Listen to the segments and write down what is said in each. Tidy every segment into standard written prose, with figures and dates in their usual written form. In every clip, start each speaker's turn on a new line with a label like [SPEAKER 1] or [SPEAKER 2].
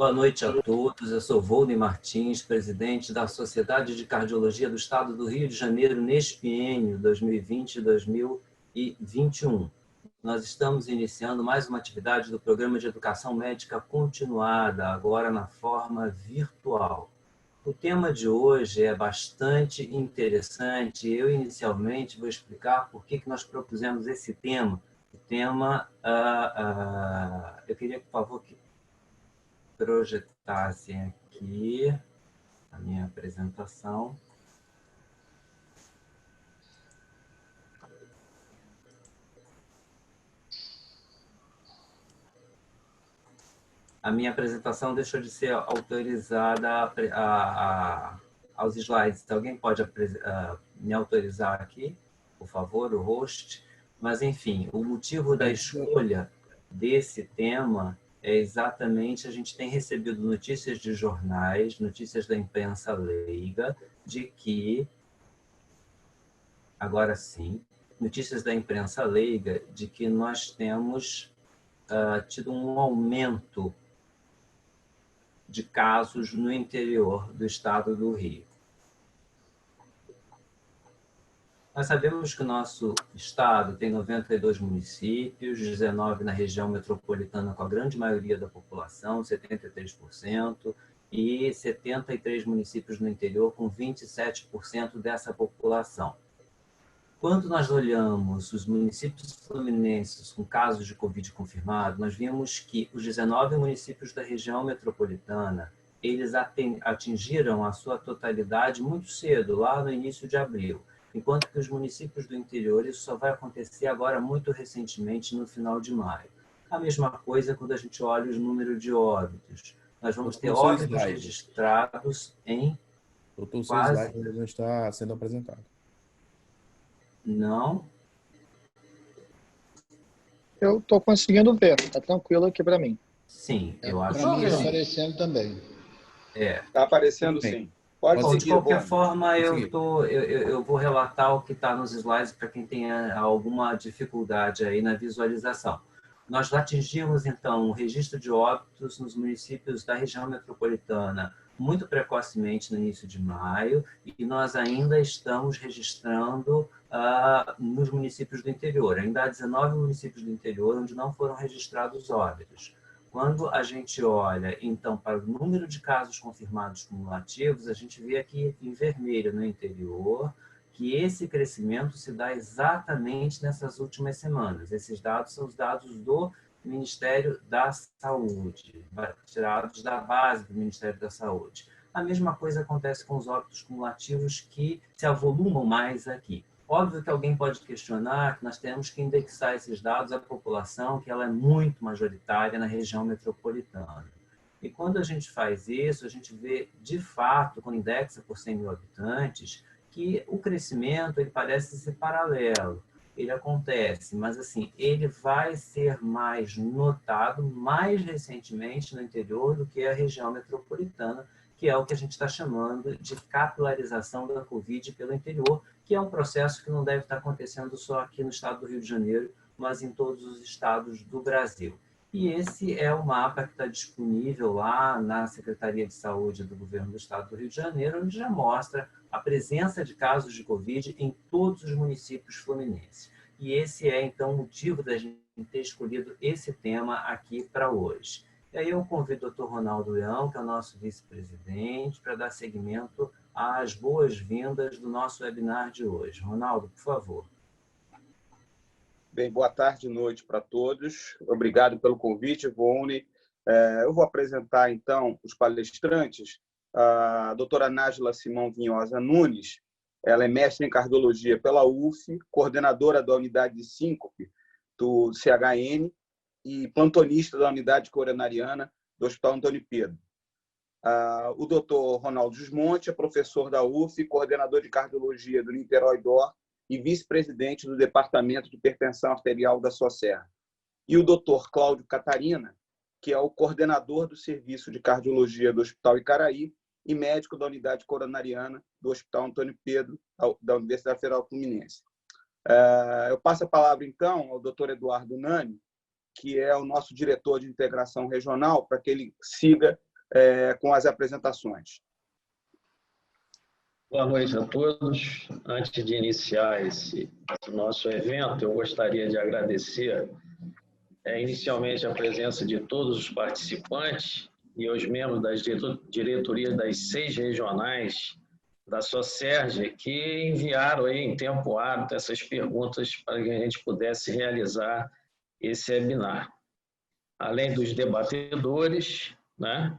[SPEAKER 1] Boa noite a todos. Eu sou Volney Martins, presidente da Sociedade de Cardiologia do Estado do Rio de Janeiro neste biênio 2020 e 2021. Nós estamos iniciando mais uma atividade do Programa de Educação Médica Continuada, agora na forma virtual. O tema de hoje é bastante interessante. Eu, inicialmente, vou explicar por que nós propusemos esse tema. O tema, eu queria, por favor, que projetassem aqui a minha apresentação. A minha apresentação deixou de ser autorizada aos slides. Alguém pode me autorizar aqui, por favor, o host? Mas, enfim, o motivo da escolha desse tema é exatamente, a gente tem recebido notícias de jornais, notícias da imprensa leiga, de que, agora sim, notícias da imprensa leiga de que nós temos tido um aumento de casos no interior do estado do Rio. Nós sabemos que o nosso estado tem 92 municípios, 19 na região metropolitana com a grande maioria da população, 73%, e 73 municípios no interior com 27% dessa população. Quando nós olhamos os municípios fluminenses com casos de Covid confirmado, nós vimos que os 19 municípios da região metropolitana, eles atingiram a sua totalidade muito cedo, lá no início de abril, enquanto que os municípios do interior, isso só vai acontecer agora muito recentemente, no final de maio. A mesma coisa quando a gente olha os números de óbitos. Nós vamos ter óbitos registrados em
[SPEAKER 2] Doutor, o seu slide ainda não está sendo apresentado.
[SPEAKER 1] Não.
[SPEAKER 3] Eu estou conseguindo ver, está tranquilo aqui para mim.
[SPEAKER 1] Sim, eu acho
[SPEAKER 4] que sim.
[SPEAKER 1] Está
[SPEAKER 4] aparecendo também.
[SPEAKER 5] Está aparecendo, sim.
[SPEAKER 1] Pode seguir, de qualquer forma, eu vou relatar o que está nos slides para quem tenha alguma dificuldade aí na visualização. Nós atingimos, então, o registro de óbitos nos municípios da região metropolitana muito precocemente no início de maio, e nós ainda estamos registrando nos municípios do interior. Ainda há 19 municípios do interior onde não foram registrados óbitos. Quando a gente olha, então, para o número de casos confirmados cumulativos, a gente vê aqui em vermelho no interior que esse crescimento se dá exatamente nessas últimas semanas. Esses dados são os dados do Ministério da Saúde, tirados da base do Ministério da Saúde. A mesma coisa acontece com os óbitos cumulativos que se avolumam mais aqui. Óbvio que alguém pode questionar que nós temos que indexar esses dados à população, que ela é muito majoritária na região metropolitana. E quando a gente faz isso, a gente vê, de fato, quando indexa por 100 mil habitantes, que o crescimento ele parece ser paralelo. Ele acontece, mas assim, ele vai ser mais notado mais recentemente no interior do que a região metropolitana, que é o que a gente está chamando de capilarização da Covid pelo interior, que é um processo que não deve estar acontecendo só aqui no estado do Rio de Janeiro, mas em todos os estados do Brasil. E esse é o mapa que está disponível lá na Secretaria de Saúde do Governo do Estado do Rio de Janeiro, onde já mostra a presença de casos de Covid em todos os municípios fluminenses. E esse é, então, o motivo da gente ter escolhido esse tema aqui para hoje. E aí eu convido o Dr. Ronaldo Leão, que é o nosso vice-presidente, para dar seguimento às boas-vindas do nosso webinar de hoje. Ronaldo, por favor.
[SPEAKER 5] Bem, boa tarde e noite para todos. Obrigado pelo convite, Volney. Eu vou apresentar, então, os palestrantes. A doutora Nájila Simão Vinhosa Nunes, ela é mestre em cardiologia pela UF, coordenadora da unidade de síncope do CHN e plantonista da unidade coronariana do Hospital Antônio Pedro. O doutor Ronaldo Gismonte é professor da UF, coordenador de cardiologia do Niterói DOR e vice-presidente do Departamento de Hipertensão Arterial da Socerra. E o doutor Cláudio Catarina, que é o coordenador do Serviço de Cardiologia do Hospital Icaraí e médico da Unidade Coronariana do Hospital Antônio Pedro, da Universidade Federal Fluminense. Eu passo a palavra, então, ao doutor Eduardo Nani, que é o nosso diretor de integração regional, para que ele siga com as apresentações.
[SPEAKER 4] Boa noite a todos. Antes de iniciar esse nosso evento, eu gostaria de agradecer inicialmente a presença de todos os participantes e os membros das diretorias das 6 regionais da SOCERJ, que enviaram aí em tempo hábil essas perguntas para que a gente pudesse realizar esse webinar. Além dos debatedores, né?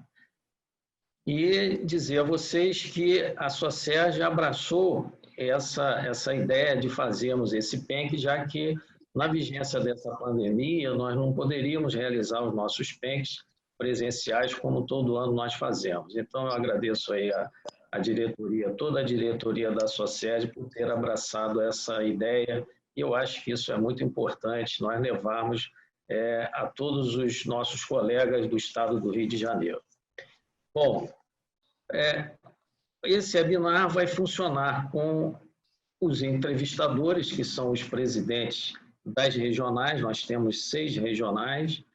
[SPEAKER 4] E dizer a vocês que a SOCERJ abraçou essa ideia de fazermos esse PENC, já que, na vigência dessa pandemia, nós não poderíamos realizar os nossos PENCs presenciais como todo ano nós fazemos. Então, eu agradeço aí a diretoria, toda a diretoria da SOCERJ por ter abraçado essa ideia, e eu acho que isso é muito importante, nós levarmos a todos os nossos colegas do estado do Rio de Janeiro. Bom, esse webinar vai funcionar com os entrevistadores, que são os presidentes das regionais, nós temos 6 regionais,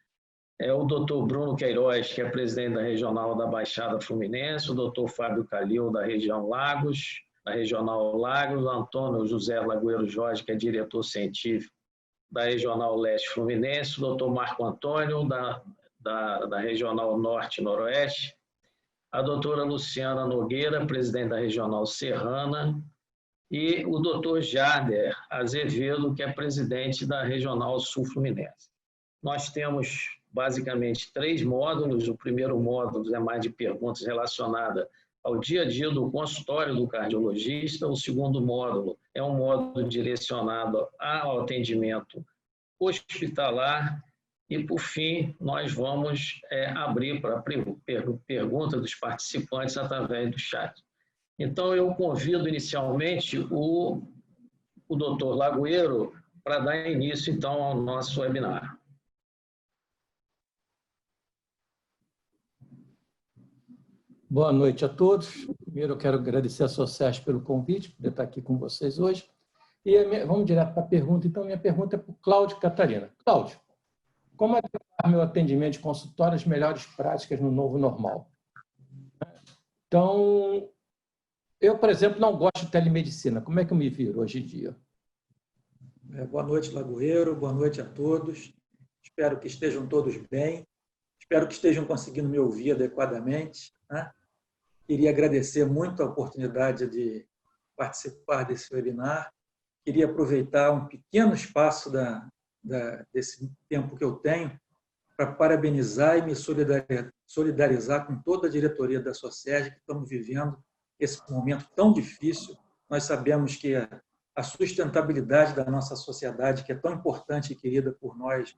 [SPEAKER 4] o doutor Bruno Queiroz, que é presidente da Regional da Baixada Fluminense, o doutor Fábio Calil, da região Lagos, da Regional Lagos, o Antônio José Lagoeiro Jorge, que é diretor científico da Regional Leste Fluminense, o doutor Marco Antônio, da Regional Norte e Noroeste, a doutora Luciana Nogueira, presidente da Regional Serrana, e o doutor Jader Azevedo, que é presidente da Regional Sul Fluminense. Nós temos basicamente 3 módulos. O primeiro módulo é mais de perguntas relacionadas ao dia a dia do consultório do cardiologista. O segundo módulo é um módulo direcionado ao atendimento hospitalar. E, por fim, nós vamos abrir para perguntas dos participantes através do chat. Então, eu convido inicialmente o doutor Lagoeiro para dar início, então, ao nosso webinar.
[SPEAKER 6] Boa noite a todos. Primeiro, eu quero agradecer a SOCERJ pelo convite, poder estar aqui com vocês hoje. E vamos direto para a pergunta. Então, minha pergunta é para o Cláudio Catarina. Cláudio, como adequar meu atendimento de consultório às melhores práticas no novo normal? Então, eu, por exemplo, não gosto de telemedicina. Como é que eu me viro hoje em dia?
[SPEAKER 7] Boa noite, Lagoeiro. Boa noite a todos. Espero que estejam todos bem. Espero que estejam conseguindo me ouvir adequadamente, né? Queria agradecer muito a oportunidade de participar desse webinar. Queria aproveitar um pequeno espaço desse tempo que eu tenho para parabenizar e me solidarizar com toda a diretoria da SOCERJ, que estamos vivendo esse momento tão difícil. Nós sabemos que a sustentabilidade da nossa sociedade, que é tão importante e querida por nós,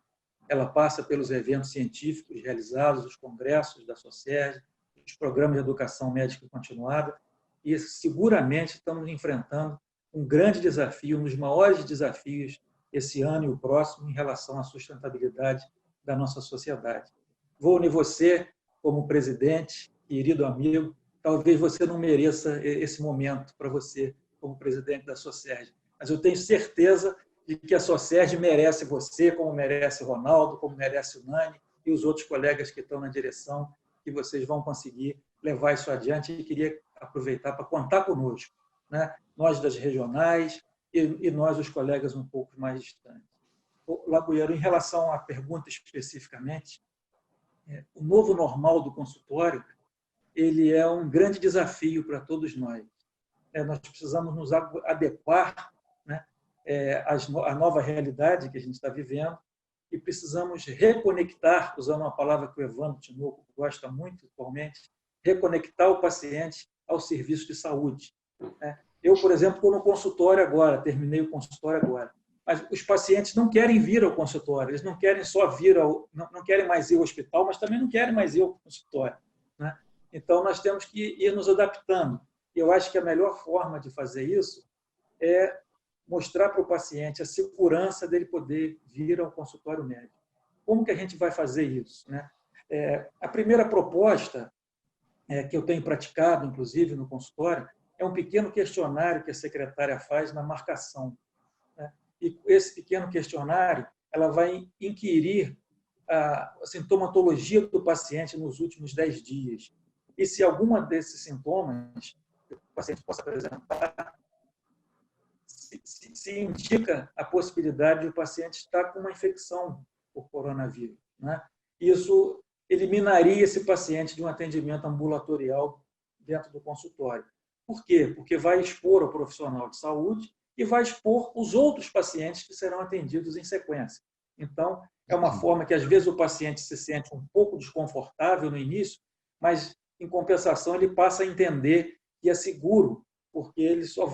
[SPEAKER 7] ela passa pelos eventos científicos realizados, os congressos da SOCERJ, os programas de educação médica continuada, e seguramente estamos enfrentando um grande desafio, um dos maiores desafios esse ano e o próximo em relação à sustentabilidade da nossa sociedade. Vou unir você como presidente, querido amigo, talvez você não mereça esse momento para você como presidente da SOCERJ, mas eu tenho certeza de que a SOCERJ merece você, como merece o Ronaldo, como merece o Nani e os outros colegas que estão na direção, que vocês vão conseguir levar isso adiante, e queria aproveitar para contar conosco, né? Nós das regionais e nós, os colegas, um pouco mais distantes. Lagoeiro, em relação à pergunta especificamente, o novo normal do consultório, ele é um grande desafio para todos nós. Nós precisamos nos adequar, né, à nova realidade que a gente está vivendo, e precisamos reconectar, usando uma palavra que o Evandro Tinoco gosta muito atualmente, reconectar o paciente ao serviço de saúde. Eu, por exemplo, estou no consultório agora, terminei o consultório agora, mas os pacientes não querem vir ao consultório, eles não querem só vir não querem mais ir ao hospital, mas também não querem mais ir ao consultório, né? Então, nós temos que ir nos adaptando. E eu acho que a melhor forma de fazer isso é mostrar para o paciente a segurança dele poder vir ao consultório médico. Como que a gente vai fazer isso, né? A primeira proposta que eu tenho praticado, inclusive, no consultório, é um pequeno questionário que a secretária faz na marcação, né? E esse pequeno questionário, ela vai inquirir a sintomatologia do paciente nos últimos 10 dias. E se alguma desses sintomas que o paciente possa apresentar, se indica a possibilidade de o paciente estar com uma infecção por coronavírus, né? Isso eliminaria esse paciente de um atendimento ambulatorial dentro do consultório. Por quê? Porque vai expor o profissional de saúde e vai expor os outros pacientes que serão atendidos em sequência. Então, é uma forma que, às vezes, o paciente se sente um pouco desconfortável no início, mas, em compensação, ele passa a entender que é seguro, porque eles só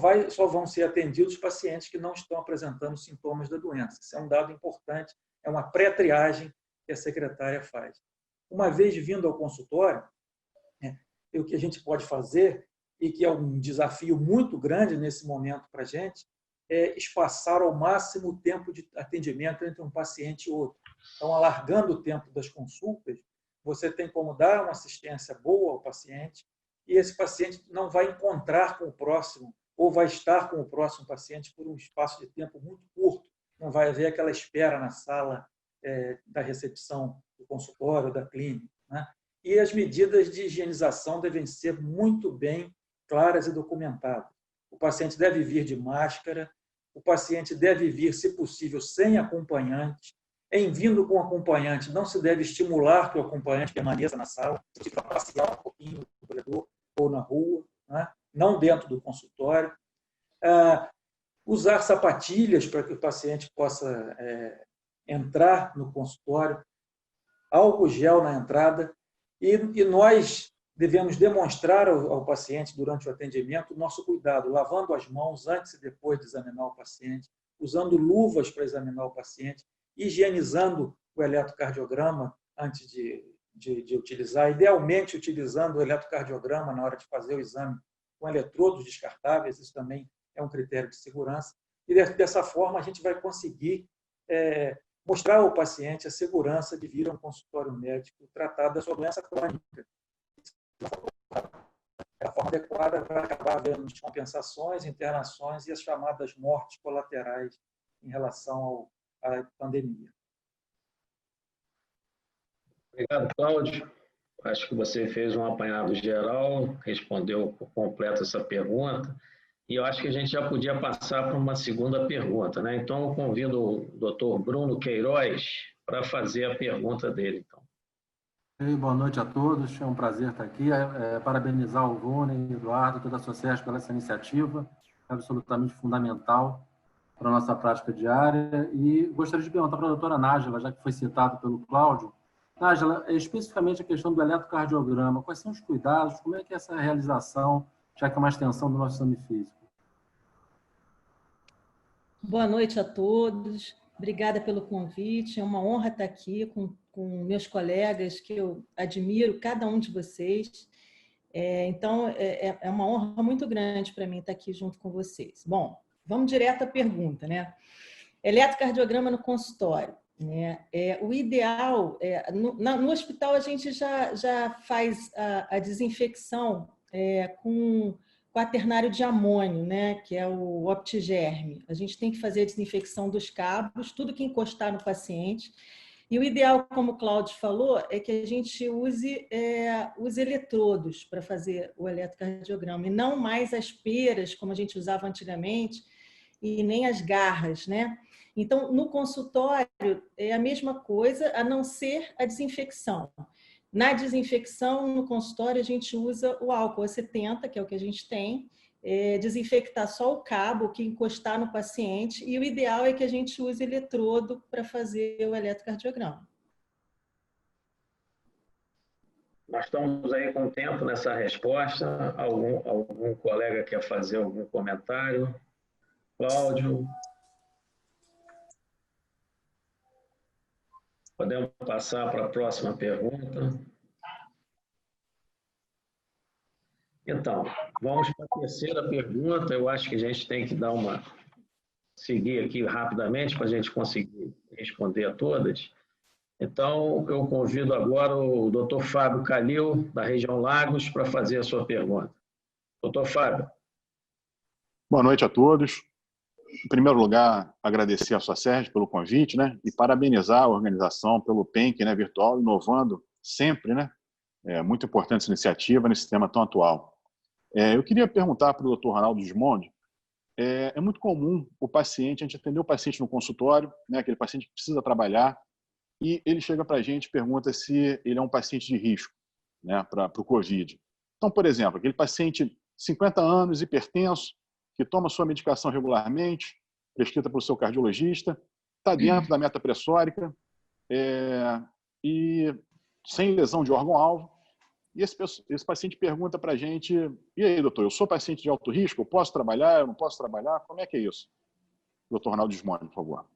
[SPEAKER 7] vão ser atendidos pacientes que não estão apresentando sintomas da doença. Isso é um dado importante, é uma pré-triagem que a secretária faz. Uma vez vindo ao consultório, o que a gente pode fazer, e que é um desafio muito grande nesse momento para a gente, é espaçar ao máximo o tempo de atendimento entre um paciente e outro. Então, alargando o tempo das consultas, você tem como dar uma assistência boa ao paciente, e esse paciente não vai encontrar com o próximo, ou vai estar com o próximo paciente por um espaço de tempo muito curto. Não vai haver aquela espera na sala da recepção do consultório, da clínica, né? E as medidas de higienização devem ser muito bem claras e documentadas. O paciente deve vir de máscara, o paciente deve vir, se possível, sem acompanhante. Em vindo com acompanhante, não se deve estimular que o acompanhante permaneça na sala, se for passear um pouquinho no corredor ou na rua, né? Não dentro do consultório. Usar sapatilhas para que o paciente possa entrar no consultório, álcool gel na entrada, e nós devemos demonstrar ao paciente, durante o atendimento, o nosso cuidado, lavando as mãos antes e depois de examinar o paciente, usando luvas para examinar o paciente, higienizando o eletrocardiograma antes de utilizar, idealmente utilizando o eletrocardiograma na hora de fazer o exame com eletrodos descartáveis, isso também é um critério de segurança, e dessa forma a gente vai conseguir mostrar ao paciente a segurança de vir a um consultório médico tratar da sua doença crônica. A forma adequada vai acabar havendo descompensações, internações e as chamadas mortes colaterais em relação à pandemia.
[SPEAKER 4] Obrigado, Cláudio. Acho que você fez um apanhado geral, respondeu por completo essa pergunta, e eu acho que a gente já podia passar para uma segunda pergunta, né? Então, eu convido o Dr. Bruno Queiroz para fazer a pergunta dele. Então.
[SPEAKER 8] Boa noite a todos, é um prazer estar aqui. Parabenizar o Vônei, Eduardo, toda a SOCESP pela essa iniciativa, absolutamente fundamental para a nossa prática diária. E gostaria de perguntar para a doutora Nájila, já que foi citado pelo Cláudio. Nájila, especificamente a questão do eletrocardiograma, quais são os cuidados, como é que é essa realização, já que é uma extensão do nosso exame físico?
[SPEAKER 9] Boa noite a todos, obrigada pelo convite, é uma honra estar aqui com meus colegas, que eu admiro cada um de vocês. Então, é uma honra muito grande para mim estar aqui junto com vocês. Bom, vamos direto à pergunta, né? Eletrocardiograma no consultório. O ideal, no hospital a gente já faz a desinfecção com quaternário de amônio, né, que é o Optigerme. A gente tem que fazer a desinfecção dos cabos, tudo que encostar no paciente. E o ideal, como o Cláudio falou, é que a gente use os eletrodos para fazer o eletrocardiograma, e não mais as peras, como a gente usava antigamente, e nem as garras, né? Então, no consultório, é a mesma coisa, a não ser a desinfecção. Na desinfecção, no consultório, a gente usa o álcool a 70, que é o que a gente tem, desinfectar só o cabo que encostar no paciente, e o ideal é que a gente use eletrodo para fazer o eletrocardiograma.
[SPEAKER 4] Nós estamos aí com tempo nessa resposta. Algum colega quer fazer algum comentário? Cláudio? Podemos passar para a próxima pergunta. Então, vamos para a terceira pergunta. Eu acho que a gente tem que seguir aqui rapidamente para a gente conseguir responder a todas. Então, eu convido agora o Dr. Fábio Calil, da região Lagos, para fazer a sua pergunta. Dr. Fábio.
[SPEAKER 10] Boa noite a todos. em primeiro lugar, agradecer a Socerj pelo convite, né? E parabenizar a organização pelo PENC, né, virtual, inovando sempre, né? É muito importante essa iniciativa nesse tema tão atual. Eu queria perguntar para o Dr. Ronaldo Gismondi, é muito comum a gente atender o paciente no consultório, né, aquele paciente que precisa trabalhar, e ele chega para a gente e pergunta se ele é um paciente de risco, né, para o COVID. Então, por exemplo, aquele paciente 50 anos, hipertenso, que toma sua medicação regularmente, prescrita pelo seu cardiologista, está dentro da meta pressórica e sem lesão de órgão-alvo. E esse paciente pergunta para a gente, e aí, doutor, eu sou paciente de alto risco, eu posso trabalhar, eu não posso trabalhar? Como é que é isso? Doutor Ronaldo Gismondi, por favor.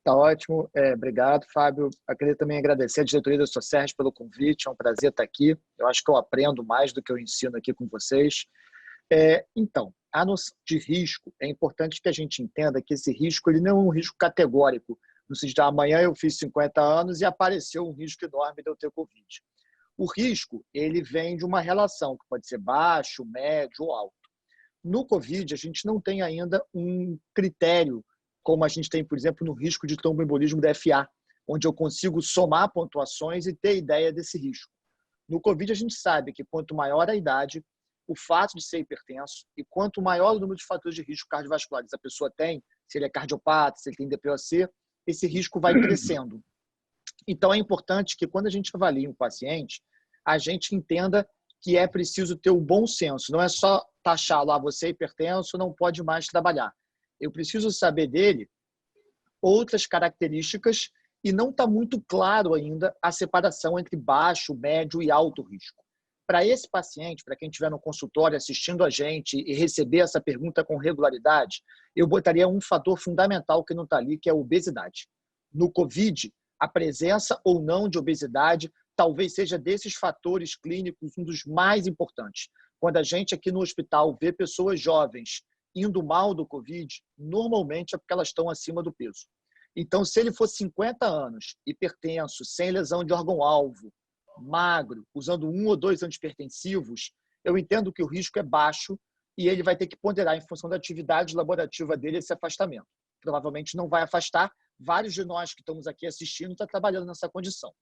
[SPEAKER 3] Tá ótimo. Obrigado, Fábio. Eu queria também agradecer a diretoria da Socerj pelo convite. É um prazer estar aqui. Eu acho que eu aprendo mais do que eu ensino aqui com vocês. Então, a noção de risco, é importante que a gente entenda que esse risco ele não é um risco categórico. No sentido de amanhã eu fiz 50 anos e apareceu um risco enorme de eu ter Covid. O risco ele vem de uma relação que pode ser baixo, médio ou alto. No Covid, a gente não tem ainda um critério como a gente tem, por exemplo, no risco de tromboembolismo da FA, onde eu consigo somar pontuações e ter ideia desse risco. No Covid, a gente sabe que quanto maior a idade, o fato de ser hipertenso e quanto maior o número de fatores de risco cardiovasculares a pessoa tem, se ele é cardiopata, se ele tem DPOC, esse risco vai crescendo. Então, é importante que quando a gente avalia um paciente, a gente entenda que é preciso ter o bom senso. Não é só taxar lá, você é hipertenso, não pode mais trabalhar. Eu preciso saber dele outras características e não está muito claro ainda a separação entre baixo, médio e alto risco. Para esse paciente, para quem estiver no consultório assistindo a gente e receber essa pergunta com regularidade, eu botaria um fator fundamental que não está ali, que é a obesidade. No COVID, a presença ou não de obesidade talvez seja desses fatores clínicos um dos mais importantes. Quando a gente aqui no hospital vê pessoas jovens indo mal do COVID, normalmente é porque elas estão acima do peso. Então, se ele for 50 anos, hipertenso, sem lesão de órgão-alvo, magro, usando 1 ou 2 antihipertensivos, eu entendo que o risco é baixo e ele vai ter que ponderar em função da atividade laborativa dele esse afastamento. Provavelmente não vai afastar. Vários de nós que estamos aqui assistindo estão trabalhando nessa condição.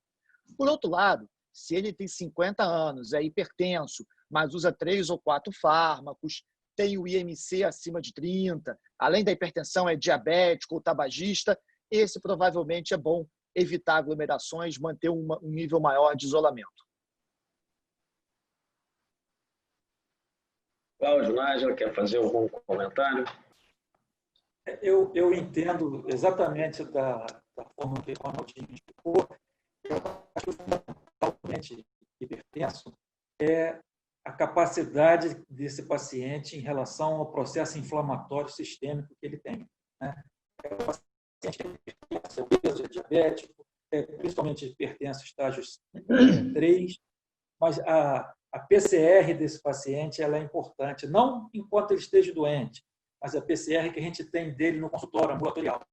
[SPEAKER 3] Por outro lado, se ele tem 50 anos, é hipertenso, mas usa 3 ou 4 fármacos, tem o IMC acima de 30, além da hipertensão é diabético ou tabagista, esse provavelmente é bom evitar aglomerações, manter um nível maior de isolamento.
[SPEAKER 4] Cláudio, Nájila, quer fazer algum comentário?
[SPEAKER 7] Eu entendo exatamente da forma que o Ronaldinho explicou. Eu acho que o fundamentalmente hipertenso é a capacidade desse paciente em relação ao processo inflamatório sistêmico que ele tem. Né? É o paciente que é hipertenso, é obeso, é diabético, principalmente hipertenso estágios 3, mas a PCR desse paciente ela é importante, não enquanto ele esteja doente, mas a PCR que a gente tem dele no consultório ambulatorial.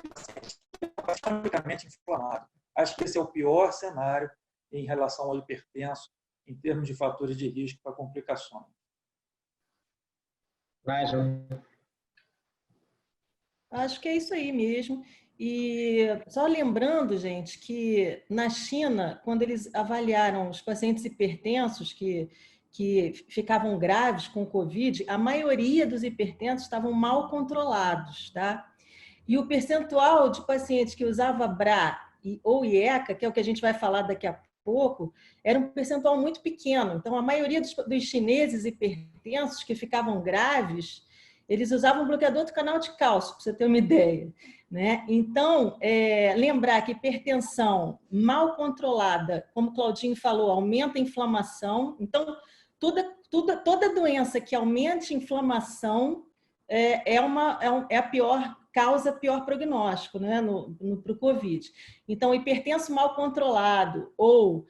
[SPEAKER 7] O paciente é cronicamente inflamado. Acho que esse é o pior cenário em relação ao hipertenso, em termos de fatores de risco para complicações.
[SPEAKER 9] Acho que é isso aí mesmo. E só lembrando, gente, que na China, quando eles avaliaram os pacientes hipertensos que ficavam graves com Covid, a maioria dos hipertensos estavam mal controlados, tá? E o percentual de pacientes que usava BRA ou IECA, que é o que a gente vai falar daqui a pouco, era um percentual muito pequeno. Então, a maioria dos chineses hipertensos que ficavam graves, eles usavam bloqueador do canal de cálcio, para você ter uma ideia. Né? Então, lembrar que hipertensão mal controlada, como o Claudinho falou, aumenta a inflamação. Então, toda doença que aumente a inflamação é a pior causa, pior prognóstico, né? Para o COVID. Então, hipertenso mal controlado ou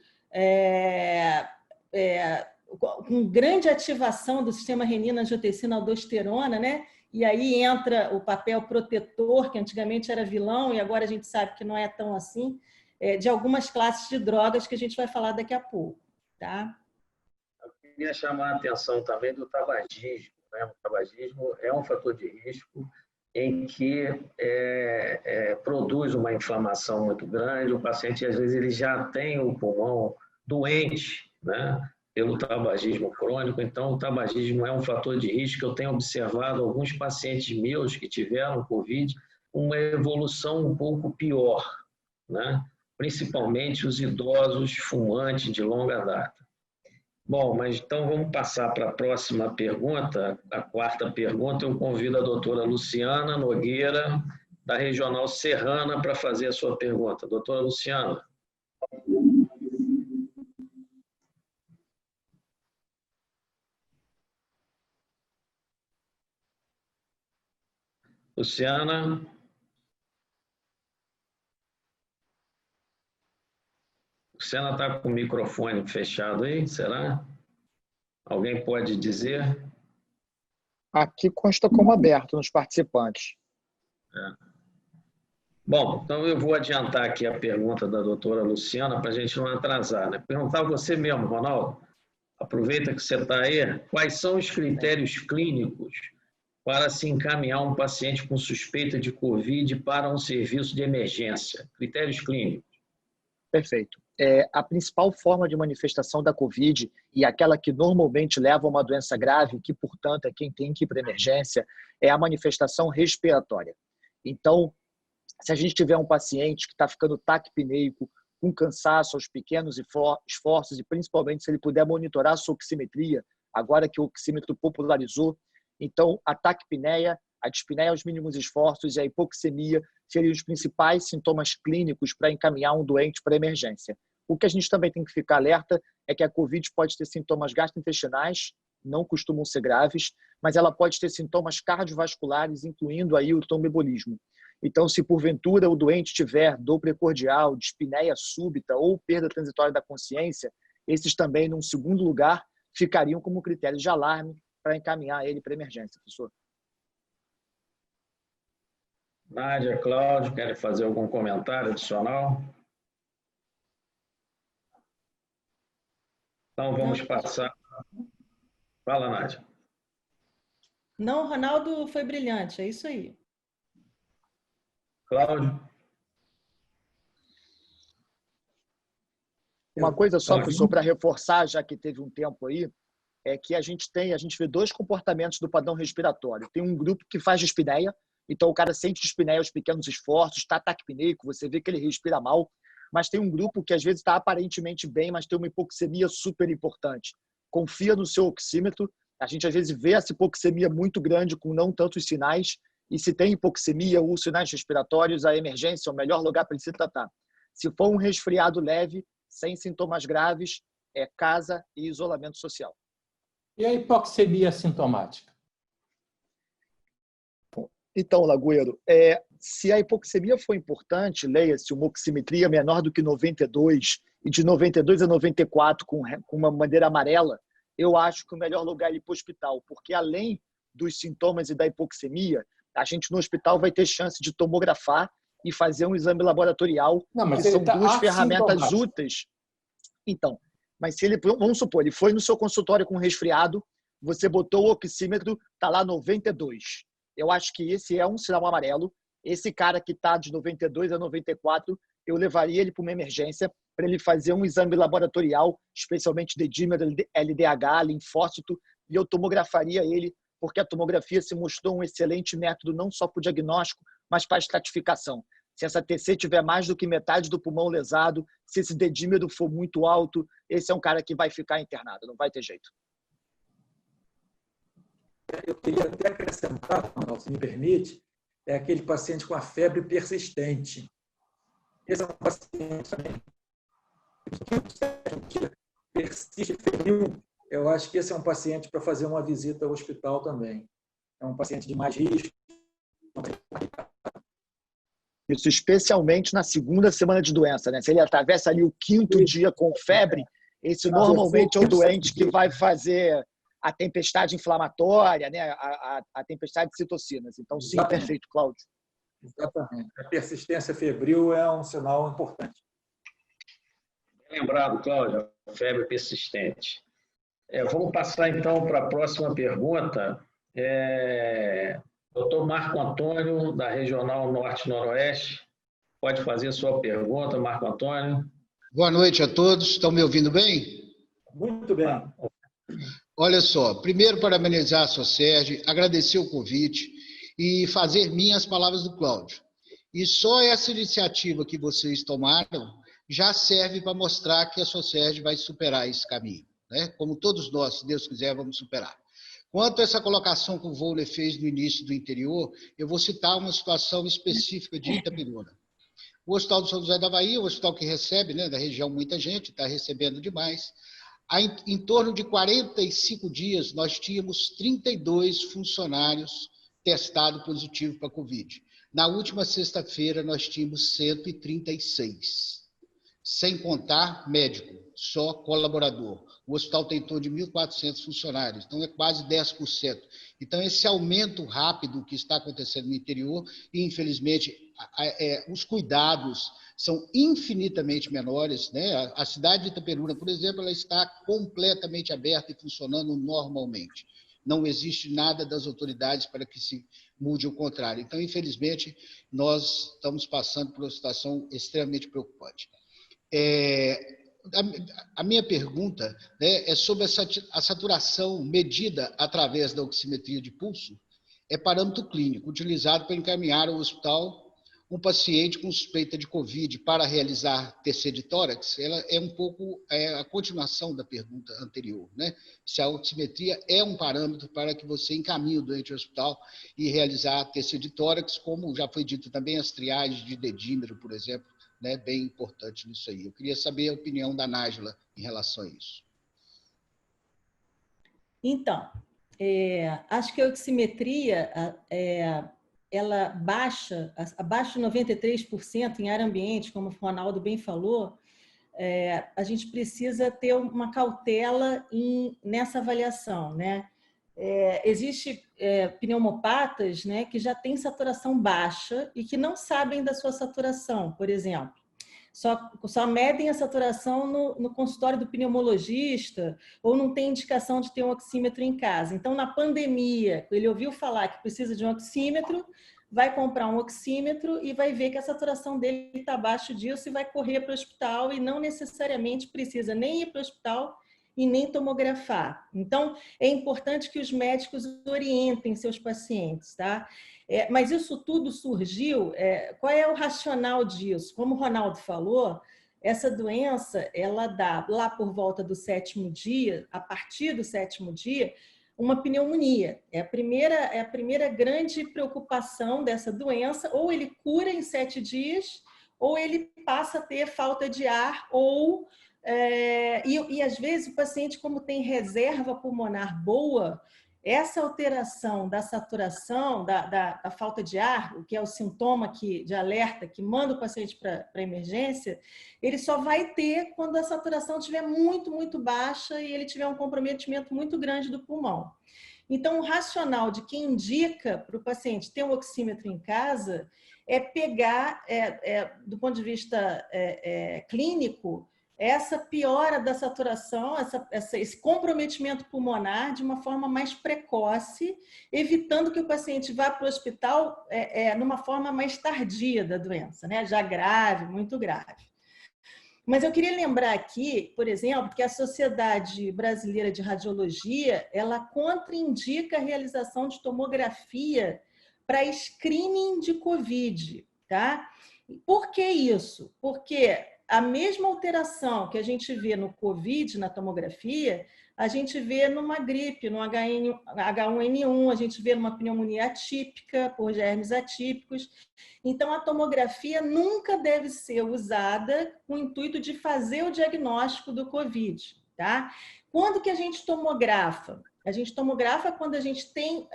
[SPEAKER 9] com grande ativação do sistema renina-angiotensina-aldosterona, né? E aí entra o papel protetor, que antigamente era vilão, e agora a gente sabe que não é tão assim, de algumas classes de drogas que a gente vai falar daqui a pouco. Tá?
[SPEAKER 4] Eu queria chamar a atenção também do tabagismo. Né? O tabagismo é um fator de risco em que produz uma inflamação muito grande, o paciente, às vezes, ele já tem o pulmão doente, né, pelo tabagismo crônico, então o tabagismo é um fator de risco. Eu tenho observado alguns pacientes meus que tiveram Covid, uma evolução um pouco pior, né, principalmente os idosos fumantes de longa data. Bom, mas então vamos passar para a próxima pergunta, a quarta pergunta. Eu convido a doutora Luciana Nogueira, da Regional Serrana, para fazer a sua pergunta. Doutora Luciana. Luciana. Luciana está com o microfone fechado aí, será? Alguém pode dizer?
[SPEAKER 3] Aqui consta como aberto nos participantes.
[SPEAKER 4] Bom, então eu vou adiantar aqui a pergunta da doutora Luciana para a gente não atrasar, né? Perguntar a você mesmo, Ronaldo, aproveita que você está aí, quais são os critérios clínicos para se encaminhar um paciente com suspeita de Covid para um serviço de emergência? Critérios clínicos.
[SPEAKER 3] Perfeito. A principal forma de manifestação da Covid e aquela que normalmente leva a uma doença grave, que, portanto, é quem tem que ir para a emergência, é a manifestação respiratória. Então, se a gente tiver um paciente que está ficando taquipneico, com cansaço aos pequenos esforços, e principalmente se ele puder monitorar a sua oximetria, agora que o oxímetro popularizou, então a taquipneia, a dispneia aos mínimos esforços e a hipoxemia seriam os principais sintomas clínicos para encaminhar um doente para emergência. O que a gente também tem que ficar alerta é que a COVID pode ter sintomas gastrointestinais, não costumam ser graves, mas ela pode ter sintomas cardiovasculares, incluindo aí o tromboembolismo. Então, se porventura o doente tiver dor precordial, dispneia súbita ou perda transitória da consciência, esses também, num segundo lugar, ficariam como critérios de alarme para encaminhar ele para emergência, professor.
[SPEAKER 4] Nádia, Cláudio, querem fazer algum comentário adicional? Então, vamos passar. Fala, Nádia.
[SPEAKER 9] Não, o Ronaldo foi brilhante, é isso aí.
[SPEAKER 4] Cláudio.
[SPEAKER 3] Uma coisa só, professor, para reforçar, já que teve um tempo aí, é que a gente vê dois comportamentos do padrão respiratório. Tem um grupo que faz dispneia, então o cara sente dispneia aos pequenos esforços, está taquipneico, você vê que ele respira mal, mas tem um grupo que às vezes está aparentemente bem, mas tem uma hipoxemia super importante. Confia no seu oxímetro, a gente às vezes vê essa hipoxemia muito grande com não tantos sinais, e se tem hipoxemia ou sinais respiratórios, a emergência é o melhor lugar para ele se tratar. Se for um resfriado leve, sem sintomas graves, é casa e isolamento social.
[SPEAKER 6] E a hipoxemia sintomática?
[SPEAKER 3] Então, Lagoeiro, se a hipoxemia for importante, leia-se uma oximetria menor do que 92 e de 92 a 94 com uma bandeira amarela, eu acho que o melhor lugar é ir para o hospital, porque além dos sintomas e da hipoxemia, a gente no hospital vai ter chance de tomografar e fazer um exame laboratorial, que são duas ferramentas úteis. Então, mas se ele, vamos supor, ele foi no seu consultório com resfriado, você botou o oxímetro, está lá 92. Eu acho que esse é um sinal amarelo. Esse cara que está de 92 a 94, eu levaria ele para uma emergência para ele fazer um exame laboratorial, especialmente dedímero, LDH, linfócito, e eu tomografaria ele, porque a tomografia se mostrou um excelente método não só para o diagnóstico, mas para a estratificação. Se essa TC tiver mais do que metade do pulmão lesado, se esse dedímero for muito alto, esse é um cara que vai ficar internado, não vai ter jeito.
[SPEAKER 7] Eu queria até acrescentar, se me permite, é aquele paciente com a febre persistente. Esse é um paciente também que persiste febril. Eu acho que esse é um paciente para fazer uma visita ao hospital também. É um paciente de mais risco.
[SPEAKER 3] Isso especialmente na segunda semana de doença, né? Se ele atravessa ali o 5º dia com febre, esse normalmente é o doente que vai fazer a tempestade inflamatória, né? A tempestade de citocinas. Então, sim,
[SPEAKER 7] Exatamente.
[SPEAKER 3] Perfeito, Cláudio.
[SPEAKER 7] Exatamente. A persistência febril é um sinal importante.
[SPEAKER 4] Lembrado, Cláudio, febre persistente. Vamos passar, então, para a próxima pergunta. Dr. doutor Marco Antônio, da Regional Norte-Noroeste. Pode fazer a sua pergunta, Marco Antônio.
[SPEAKER 11] Boa noite a todos. Estão me ouvindo bem?
[SPEAKER 7] Muito bem.
[SPEAKER 11] Olha só, primeiro parabenizar a Socerj, agradecer o convite e fazer minhas palavras do Cláudio. E só essa iniciativa que vocês tomaram já serve para mostrar que a Socerj vai superar esse caminho, né? Como todos nós, se Deus quiser, vamos superar. Quanto a essa colocação que o Vôlei fez no início do interior, eu vou citar uma situação específica de Itaperuna. O Hospital do São José da Bahia, o hospital que recebe, né, da região, muita gente, está recebendo demais. Em torno de 45 dias, nós tínhamos 32 funcionários testados positivos para a Covid. Na última sexta-feira, nós tínhamos 136, sem contar médico, só colaborador. O hospital tem em torno de 1.400 funcionários, então é quase 10%. Então, esse aumento rápido que está acontecendo no interior, e infelizmente, os cuidados são infinitamente menores, né? A cidade de Itaperuna, por exemplo, ela está completamente aberta e funcionando normalmente. Não existe nada das autoridades para que se mude o contrário. Então, infelizmente, nós estamos passando por uma situação extremamente preocupante. A minha pergunta, né, é sobre a saturação medida através da oximetria de pulso, é parâmetro clínico, utilizado para encaminhar ao hospital um paciente com suspeita de Covid para realizar TC de tórax. Ela é um pouco a continuação da pergunta anterior, né? Se a oximetria é um parâmetro para que você encaminhe o doente ao hospital e realizar TC de tórax, como já foi dito também, as triagens de dedímero, por exemplo, né? Bem importante nisso aí. Eu queria saber a opinião da Nájila em relação a isso.
[SPEAKER 9] Então, acho que a oximetria ela baixa, abaixo de 93% em área ambiente, como o Ronaldo bem falou. A gente precisa ter uma cautela nessa avaliação, né? Existe pneumopatas, né, que já têm saturação baixa e que não sabem da sua saturação, por exemplo. Só medem a saturação no consultório do pneumologista ou não tem indicação de ter um oxímetro em casa. Então, na pandemia, ele ouviu falar que precisa de um oxímetro, vai comprar um oxímetro e vai ver que a saturação dele está abaixo disso e vai correr para o hospital e não necessariamente precisa nem ir para o hospital e nem tomografar. Então, é importante que os médicos orientem seus pacientes, tá? Mas isso tudo surgiu, qual é o racional disso? Como o Ronaldo falou, essa doença, ela dá lá por volta do 7º dia, a partir do 7º dia, uma pneumonia. É a primeira grande preocupação dessa doença, ou ele cura em 7 dias, ou ele passa a ter falta de ar, ou... E às vezes o paciente, como tem reserva pulmonar boa, essa alteração da saturação, da falta de ar, o que é o sintoma de alerta que manda o paciente para a emergência, ele só vai ter quando a saturação estiver muito, muito baixa e ele tiver um comprometimento muito grande do pulmão. Então, o racional de quem indica para o paciente ter um oxímetro em casa é pegar, do ponto de vista clínico, essa piora da saturação, esse comprometimento pulmonar de uma forma mais precoce, evitando que o paciente vá para o hospital numa forma mais tardia da doença, né? Já grave, muito grave. Mas eu queria lembrar aqui, por exemplo, que a Sociedade Brasileira de Radiologia, ela contraindica a realização de tomografia para screening de COVID, tá? Por que isso? Porque a mesma alteração que a gente vê no COVID, na tomografia, a gente vê numa gripe, no H1N1, a gente vê numa pneumonia atípica, por germes atípicos. Então, a tomografia nunca deve ser usada com o intuito de fazer o diagnóstico do COVID, tá? Quando que a gente tomografa? A gente tomografa quando a gente tem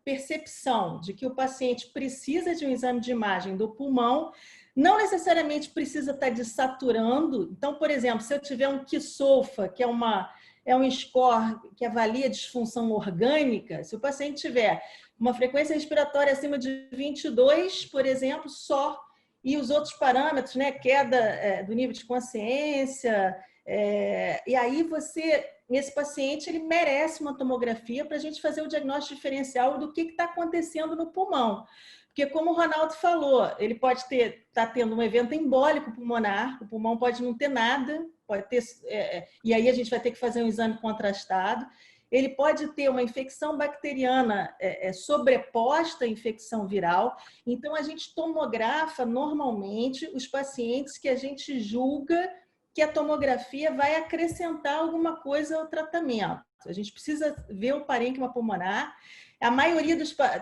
[SPEAKER 9] percepção de que o paciente precisa de um exame de imagem do pulmão, não necessariamente precisa estar desaturando. Então, por exemplo, se eu tiver um QSOFA, que é um score que avalia disfunção orgânica, se o paciente tiver uma frequência respiratória acima de 22, por exemplo, só, e os outros parâmetros, né, queda do nível de consciência, e aí você esse paciente ele merece uma tomografia para a gente fazer o diagnóstico diferencial do que está acontecendo no pulmão. Porque, como o Ronaldo falou, ele pode estar tendo um evento embólico pulmonar, o pulmão pode não ter nada, pode ter, e aí a gente vai ter que fazer um exame contrastado. Ele pode ter uma infecção bacteriana sobreposta à infecção viral. Então, a gente tomografa normalmente os pacientes que a gente julga que a tomografia vai acrescentar alguma coisa ao tratamento. A gente precisa ver o parênquima pulmonar. A maioria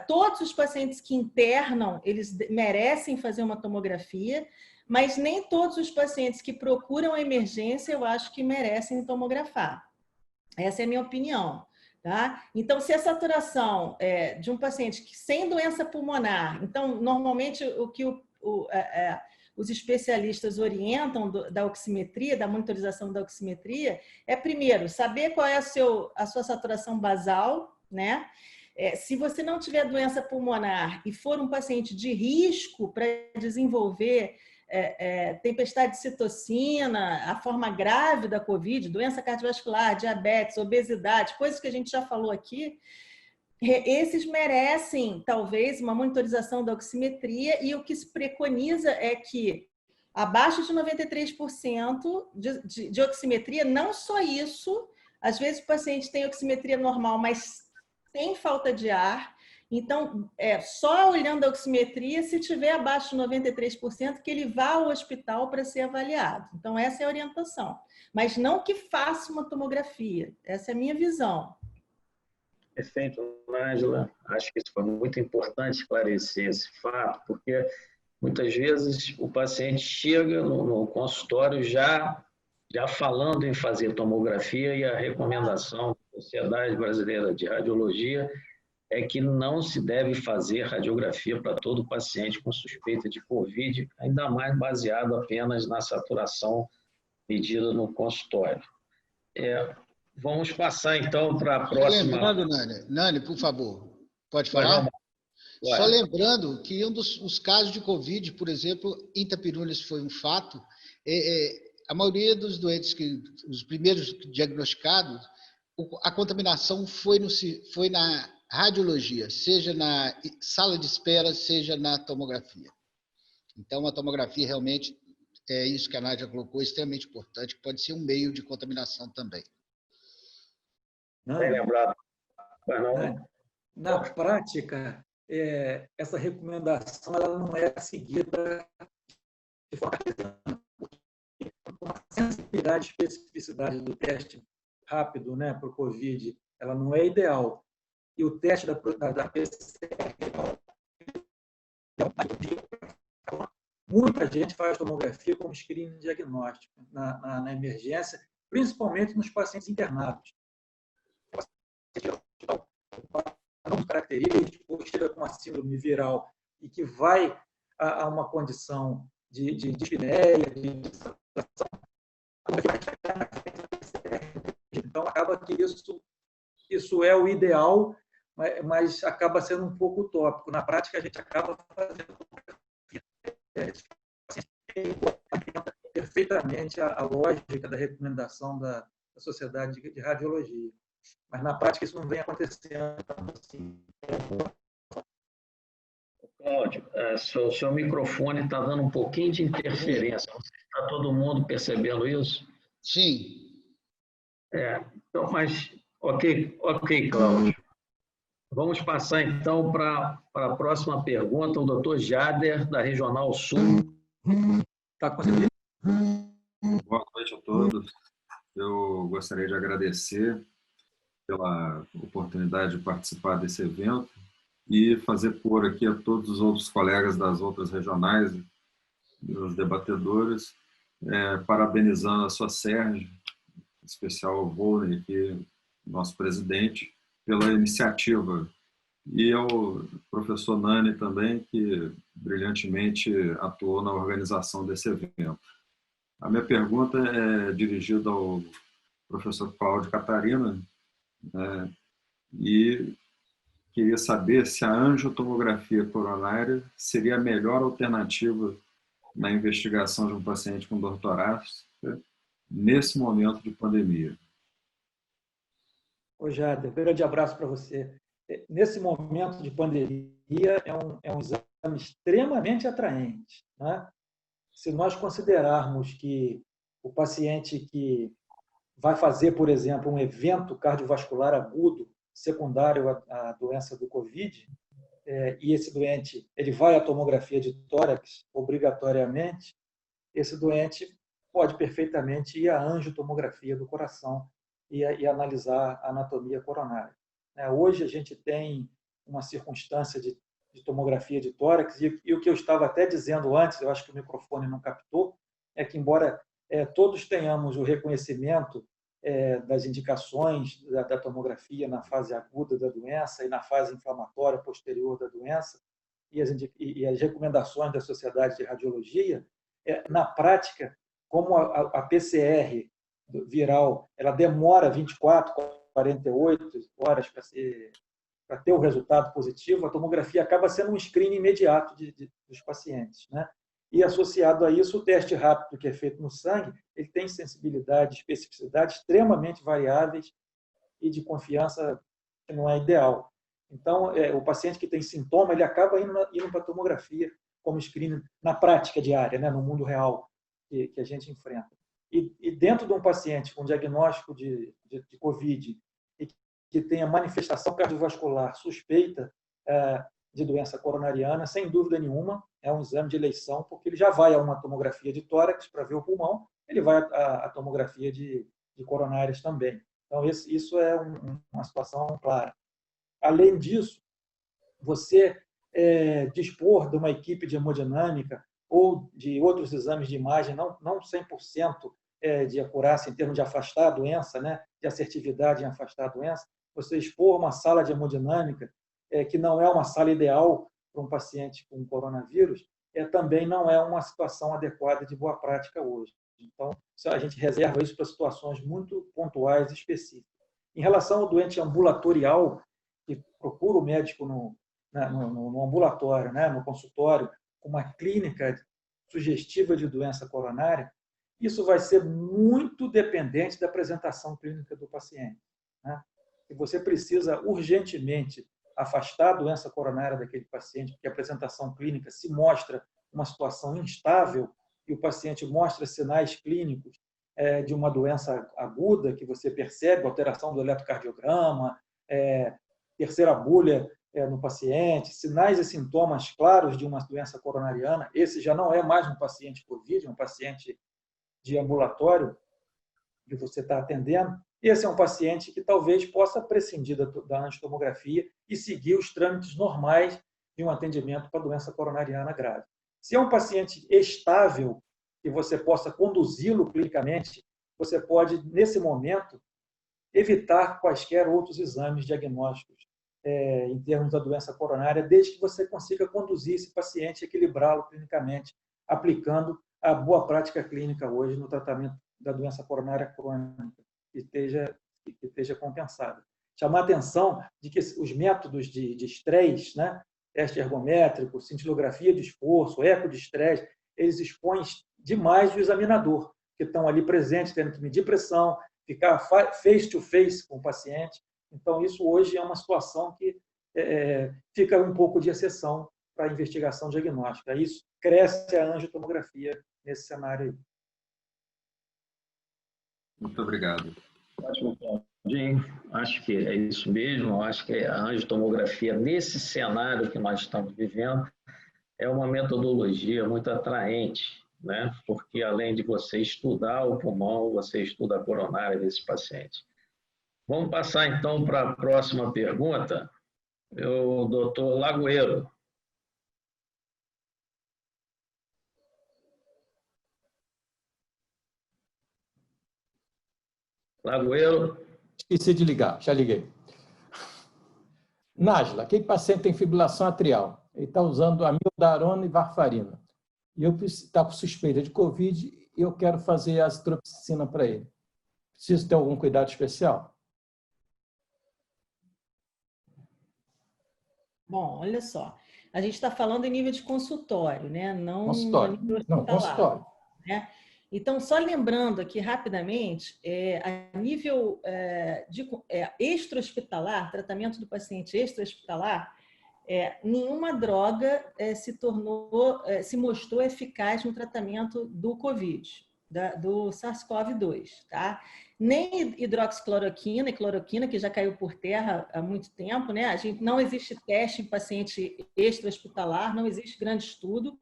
[SPEAKER 9] todos os pacientes que internam, eles merecem fazer uma tomografia, mas nem todos os pacientes que procuram a emergência, eu acho que merecem tomografar. Essa é a minha opinião. Tá? Então, se a saturação de um paciente sem doença pulmonar, então, normalmente, o que os especialistas orientam da oximetria, da monitorização da oximetria, é, primeiro, saber qual é a sua saturação basal, né? Se você não tiver doença pulmonar e for um paciente de risco para desenvolver tempestade de citocina, a forma grave da COVID, doença cardiovascular, diabetes, obesidade, coisas que a gente já falou aqui, esses merecem, talvez, uma monitorização da oximetria, e o que se preconiza é que abaixo de 93% de oximetria, não só isso, às vezes o paciente tem oximetria normal, mas tem falta de ar, então, só olhando a oximetria, se tiver abaixo de 93%, que ele vá ao hospital para ser avaliado. Então, essa é a orientação. Mas não que faça uma tomografia. Essa é a minha visão.
[SPEAKER 4] Perfeito, Nájila. Acho que isso foi muito importante esclarecer esse fato, porque muitas vezes o paciente chega no consultório já falando em fazer tomografia, e a recomendação da Sociedade Brasileira de Radiologia é que não se deve fazer radiografia para todo paciente com suspeita de COVID, ainda mais baseado apenas na saturação medida no consultório. Vamos passar, então, para a próxima...
[SPEAKER 11] Lembrando, Nani, por favor, pode falar? Só lembrando que um dos casos de COVID, por exemplo, em Itapirunas foi um fato, a maioria dos doentes, os primeiros diagnosticados, a contaminação foi na radiologia, seja na sala de espera, seja na tomografia. Então, a tomografia realmente é isso que a Nádia colocou, extremamente importante, que pode ser um meio de contaminação também.
[SPEAKER 4] Bem lembrado.
[SPEAKER 7] Na prática, essa recomendação ela não é seguida de forma a sensibilidade e especificidade do teste rápido, né, para o COVID, ela não é ideal. E o teste da PCR, muita gente faz tomografia como screening diagnóstico na emergência, principalmente nos pacientes internados. Não característico, chega com a síndrome viral e que vai a uma condição de dispneia, de saturação. Então, acaba que isso é o ideal, mas acaba sendo um pouco utópico. Na prática, a gente acaba fazendo perfeitamente a lógica da recomendação da Sociedade de Radiologia. Mas, na prática, isso não vem acontecendo assim.
[SPEAKER 4] Cláudio, seu microfone está dando um pouquinho de interferência. Está todo mundo percebendo isso?
[SPEAKER 11] Sim.
[SPEAKER 4] Então, mas, ok, Cláudio. Vamos passar, então, para a próxima pergunta, o doutor Jader, da Regional Sul.
[SPEAKER 7] Está conseguindo?
[SPEAKER 12] Boa noite a todos. Eu gostaria de agradecer pela oportunidade de participar desse evento e fazer por aqui a todos os outros colegas das outras regionais, os debatedores, parabenizando a sua Sérgio, em especial o Volney, aqui, nosso presidente, pela iniciativa. E ao professor Nani também, que brilhantemente atuou na organização desse evento. A minha pergunta é dirigida ao professor Cláudio Catarina, e queria saber se a angiotomografia coronária seria a melhor alternativa na investigação de um paciente com dor torácica nesse momento de pandemia.
[SPEAKER 7] Ô, Jader, um grande abraço para você. Nesse momento de pandemia, é um exame extremamente atraente, né? Se nós considerarmos que o paciente que vai fazer, por exemplo, um evento cardiovascular agudo secundário à doença do COVID, e esse doente ele vai à tomografia de tórax obrigatoriamente, esse doente pode perfeitamente ir à angiotomografia do coração e analisar a anatomia coronária. Hoje a gente tem uma circunstância de tomografia de tórax, e o que eu estava até dizendo antes, eu acho que o microfone não captou, é que embora todos tenhamos o reconhecimento das indicações da tomografia na fase aguda da doença e na fase inflamatória posterior da doença, e as recomendações da Sociedade de Radiologia, na prática, como a PCR viral ela demora 24, 48 horas para ter o resultado positivo, a tomografia acaba sendo um screening imediato dos pacientes, né? E associado a isso, o teste rápido que é feito no sangue, ele tem sensibilidade e especificidade extremamente variáveis e de confiança que não é ideal. Então, o paciente que tem sintoma, ele acaba indo para a tomografia como screening na prática diária, né, no mundo real que a gente enfrenta. E dentro de um paciente com diagnóstico de COVID e que tenha manifestação cardiovascular suspeita de doença coronariana, sem dúvida nenhuma, é um exame de eleição, porque ele já vai a uma tomografia de tórax para ver o pulmão, ele vai à tomografia de coronárias também. Então, isso é uma situação clara. Além disso, você dispor de uma equipe de hemodinâmica ou de outros exames de imagem, não 100% de acurácia em termos de afastar a doença, né, de assertividade em afastar a doença, você expor uma sala de hemodinâmica, que não é uma sala ideal para um paciente com coronavírus, também não é uma situação adequada de boa prática hoje. Então, a gente reserva isso para situações muito pontuais e específicas. Em relação ao doente ambulatorial, que procura o médico no ambulatório, né, no consultório, com uma clínica sugestiva de doença coronária, isso vai ser muito dependente da apresentação clínica do paciente, né? Se você precisa urgentemente afastar a doença coronária daquele paciente, porque a apresentação clínica se mostra uma situação instável e o paciente mostra sinais clínicos de uma doença aguda, que você percebe, alteração do eletrocardiograma, terceira bolha no paciente, sinais e sintomas claros de uma doença coronariana, esse já não é mais um paciente COVID, é um paciente de ambulatório que você está atendendo. Esse é um paciente que talvez possa prescindir da angiotomografia e seguir os trâmites normais de um atendimento para doença coronariana grave. Se é um paciente estável, que você possa conduzi-lo clinicamente, você pode, nesse momento, evitar quaisquer outros exames diagnósticos em termos da doença coronária, desde que você consiga conduzir esse paciente e equilibrá-lo clinicamente, aplicando a boa prática clínica hoje no tratamento da doença coronária crônica, que esteja compensada. Chamar a atenção de que os métodos de estresse, né, teste ergométrico, cintilografia de esforço, eco de estresse, eles expõem demais o examinador, que estão ali presentes, tendo que medir pressão, ficar face-to-face com o paciente. Então, isso hoje é uma situação que fica um pouco de exceção para a investigação diagnóstica. Isso cresce a angiotomografia nesse cenário aí.
[SPEAKER 12] Muito obrigado.
[SPEAKER 4] Ótimo, Claudinho. Acho que é isso mesmo. Acho que a angiotomografia, nesse cenário que nós estamos vivendo, é uma metodologia muito atraente, né? Porque além de você estudar o pulmão, você estuda a coronária desse paciente. Vamos passar então para a próxima pergunta. O doutor Lagoeiro. Lagoeiro.
[SPEAKER 6] Esqueci de ligar, já liguei. Nájila, aquele paciente tem fibrilação atrial. Ele está usando amiodarona e varfarina. E eu está com suspeita de COVID e eu quero fazer azithromicina para ele. Preciso ter algum cuidado especial?
[SPEAKER 9] Bom, olha só. A gente está falando em nível de consultório, né? Não
[SPEAKER 6] consultório.
[SPEAKER 9] nível
[SPEAKER 6] não, consultório.
[SPEAKER 9] Né? Então, só lembrando aqui rapidamente, a nível extra-hospitalar, tratamento do paciente extra-hospitalar, nenhuma droga se mostrou eficaz no tratamento do COVID, do SARS-CoV-2, tá? Nem hidroxicloroquina e cloroquina, que já caiu por terra há muito tempo, né? Não existe teste em paciente extra-hospitalar, não existe grande estudo,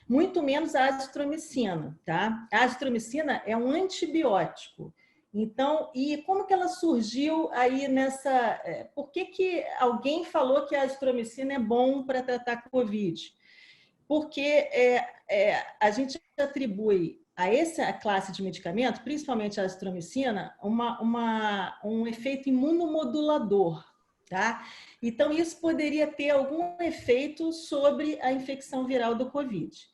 [SPEAKER 9] muito menos a azitromicina, tá? A azitromicina é um antibiótico. Então, e como que ela surgiu aí nessa... Por que alguém falou que a azitromicina é bom para tratar COVID? Porque a gente atribui a essa classe de medicamento, principalmente a azitromicina, um efeito imunomodulador, tá? Então, isso poderia ter algum efeito sobre a infecção viral do COVID.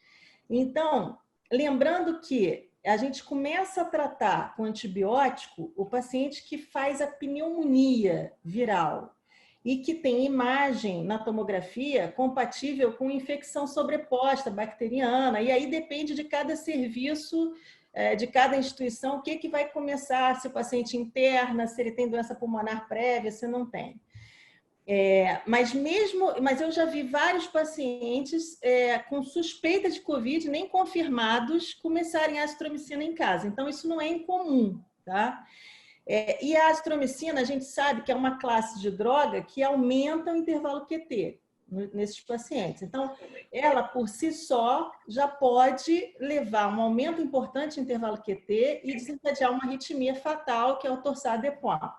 [SPEAKER 9] Então, lembrando que a gente começa a tratar com antibiótico o paciente que faz a pneumonia viral e que tem imagem na tomografia compatível com infecção sobreposta bacteriana. E aí depende de cada serviço, de cada instituição, o que vai começar, se o paciente interna, se ele tem doença pulmonar prévia, se não tem. Mas eu já vi vários pacientes com suspeita de COVID, nem confirmados, começarem a azitromicina em casa. Então, isso não é incomum, tá? E a azitromicina, a gente sabe que é uma classe de droga que aumenta o intervalo QT nesses pacientes. Então, ela, por si só, já pode levar a um aumento importante no intervalo QT e desencadear uma arritmia fatal, que é o torsade-de-pointes.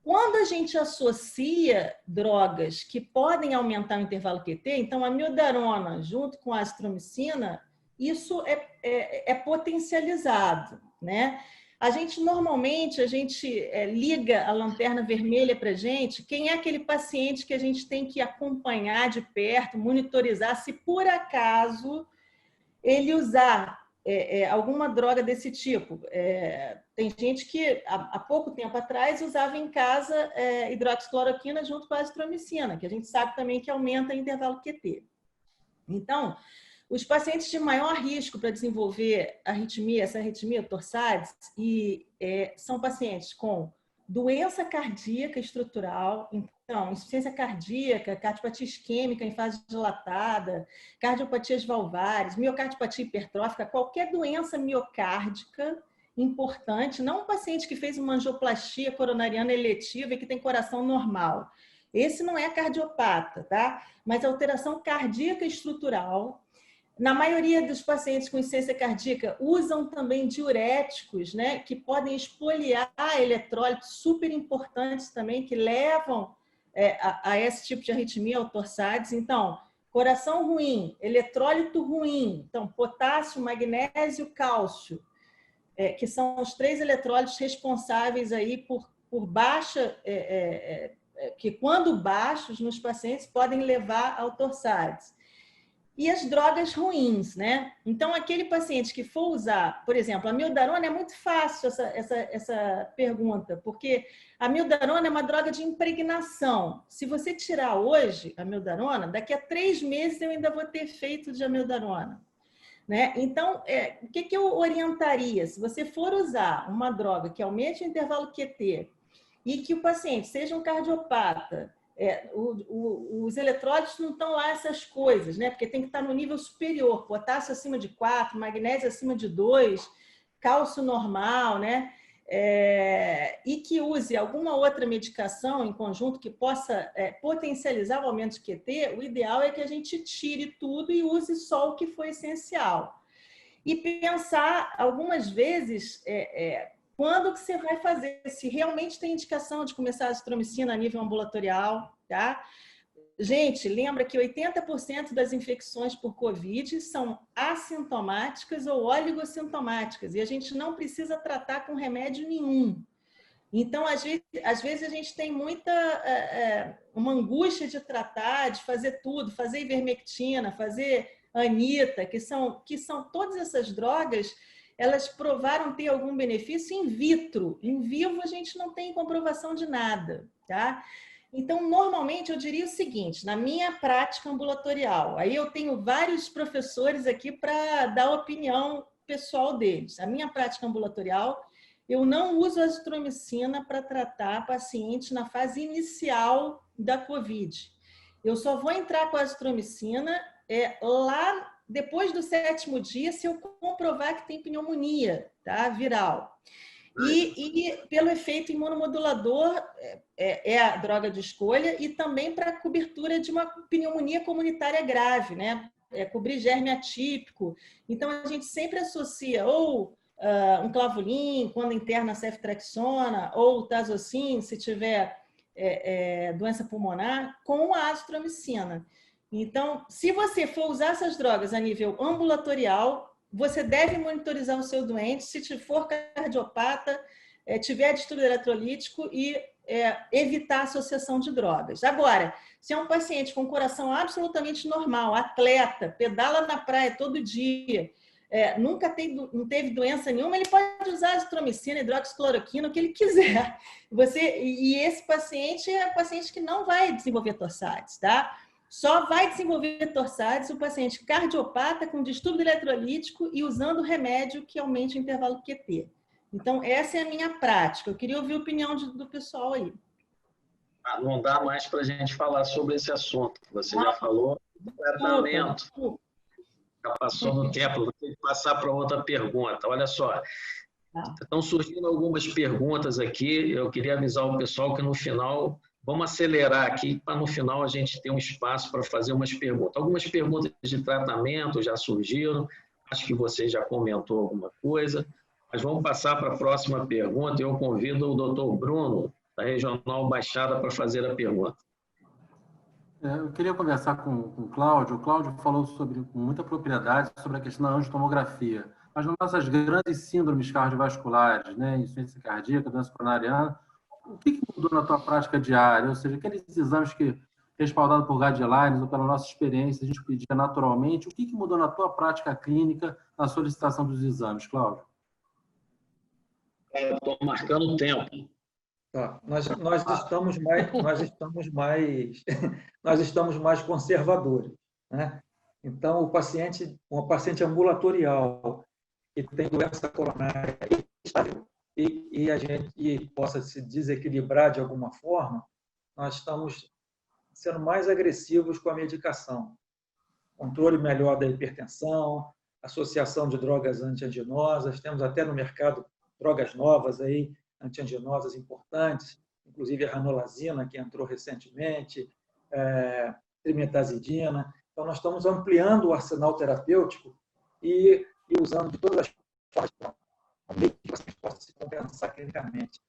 [SPEAKER 9] Quando a gente associa drogas que podem aumentar o intervalo QT, então a amiodarona junto com a azitromicina, isso é potencializado, né? Normalmente, a gente liga a lanterna vermelha para a gente, quem é aquele paciente que a gente tem que acompanhar de perto, monitorizar, se por acaso ele usar alguma droga desse tipo. Tem gente que, há pouco tempo atrás, usava em casa hidroxicloroquina junto com a azitromicina, que a gente sabe também que aumenta o intervalo QT. Então, os pacientes de maior risco para desenvolver essa arritmia torsades, são pacientes com doença cardíaca estrutural, então, insuficiência cardíaca, cardiopatia isquêmica em fase dilatada, cardiopatias valvares, miocardiopatia hipertrófica, qualquer doença miocárdica importante, não um paciente que fez uma angioplastia coronariana eletiva e que tem coração normal. Esse não é cardiopata, tá? Mas alteração cardíaca estrutural. Na maioria dos pacientes com insuficiência cardíaca, usam também diuréticos, né, que podem espoliar eletrólitos super importantes também, que levam a esse tipo de arritmia, ao torsades. Então, coração ruim, eletrólito ruim, então, potássio, magnésio, cálcio, que são os 3 eletrólitos responsáveis aí por baixa, que quando baixos nos pacientes podem levar ao torsades. E as drogas ruins, né? Então, aquele paciente que for usar, por exemplo, a amiodarona, é muito fácil essa pergunta, porque a amiodarona é uma droga de impregnação. Se você tirar hoje a amiodarona, daqui a 3 meses eu ainda vou ter efeito de amiodarona, né? Então, o que eu orientaria? Se você for usar uma droga que aumente o intervalo QT e que o paciente seja um cardiopata, os eletrólitos não estão lá essas coisas, né? Porque tem que estar no nível superior, potássio acima de 4, magnésio acima de 2, cálcio normal, né? E que use alguma outra medicação em conjunto que possa potencializar o aumento de QT, o ideal é que a gente tire tudo e use só o que foi essencial. E pensar algumas vezes quando que você vai fazer, se realmente tem indicação de começar a azitromicina a nível ambulatorial, tá? Gente, lembra que 80% das infecções por COVID são assintomáticas ou oligossintomáticas e a gente não precisa tratar com remédio nenhum. Então, às vezes a gente tem uma angústia de tratar, de fazer tudo, fazer ivermectina, fazer anita, que são todas essas drogas. Elas provaram ter algum benefício in vitro. Em vivo, a gente não tem comprovação de nada, tá? Então, normalmente, eu diria o seguinte, na minha prática ambulatorial, aí eu tenho vários professores aqui para dar opinião pessoal deles. A minha prática ambulatorial, eu não uso azitromicina para tratar pacientes na fase inicial da COVID. Eu só vou entrar com a azitromicina lá depois do 7º dia, se eu comprovar que tem pneumonia, tá? Viral. E pelo efeito imunomodulador, é a droga de escolha, e também para a cobertura de uma pneumonia comunitária grave, né? Cobrir germe atípico. Então, a gente sempre associa ou um clavulin, quando interna ceftriaxona, ou tazocin, se tiver doença pulmonar, com a azitromicina. Então, se você for usar essas drogas a nível ambulatorial, você deve monitorizar o seu doente, se for cardiopata, tiver distúrbio eletrolítico e evitar a associação de drogas. Agora, se é um paciente com coração absolutamente normal, atleta, pedala na praia todo dia, não teve doença nenhuma, ele pode usar azitromicina, hidroxicloroquina, o que ele quiser. E esse paciente é um paciente que não vai desenvolver torsades, tá? Só vai desenvolver torsades o paciente cardiopata com distúrbio eletrolítico e usando remédio que aumente o intervalo QT. Então, essa é a minha prática. Eu queria ouvir a opinião do pessoal aí.
[SPEAKER 4] Não dá mais para a gente falar sobre esse assunto. Você já falou do tratamento. Já passou no tempo, vou ter que passar para outra pergunta. Olha só, estão surgindo algumas perguntas aqui. Eu queria avisar o pessoal que no final... Vamos acelerar aqui para no final a gente ter um espaço para fazer umas perguntas. Algumas perguntas de tratamento já surgiram, acho que você já comentou alguma coisa, mas vamos passar para a próxima pergunta. Eu convido o doutor Bruno, da Regional Baixada, para fazer a pergunta.
[SPEAKER 8] Eu queria conversar com o Cláudio. O Cláudio falou com muita propriedade sobre a questão da angiotomografia. Mas nas nossas grandes síndromes cardiovasculares, né, insuficiência cardíaca, doença coronariana, o que mudou na tua prática diária? Ou seja, aqueles exames que, respaldados por guidelines ou pela nossa experiência, a gente pedia naturalmente, o que mudou na tua prática clínica na solicitação dos exames, Cláudio?
[SPEAKER 4] Estou marcando o tempo.
[SPEAKER 7] Tá. Nós estamos mais conservadores, né? Então, um paciente ambulatorial que tem doença coronária e possa se desequilibrar de alguma forma, nós estamos sendo mais agressivos com a medicação. Controle melhor da hipertensão, associação de drogas antianginosas, temos até no mercado drogas novas aí, antianginosas importantes, inclusive a ranolazina, que entrou recentemente, trimetazidina. Então, nós estamos ampliando o arsenal terapêutico e usando de todas as formas que você possa se compensar clinicamente.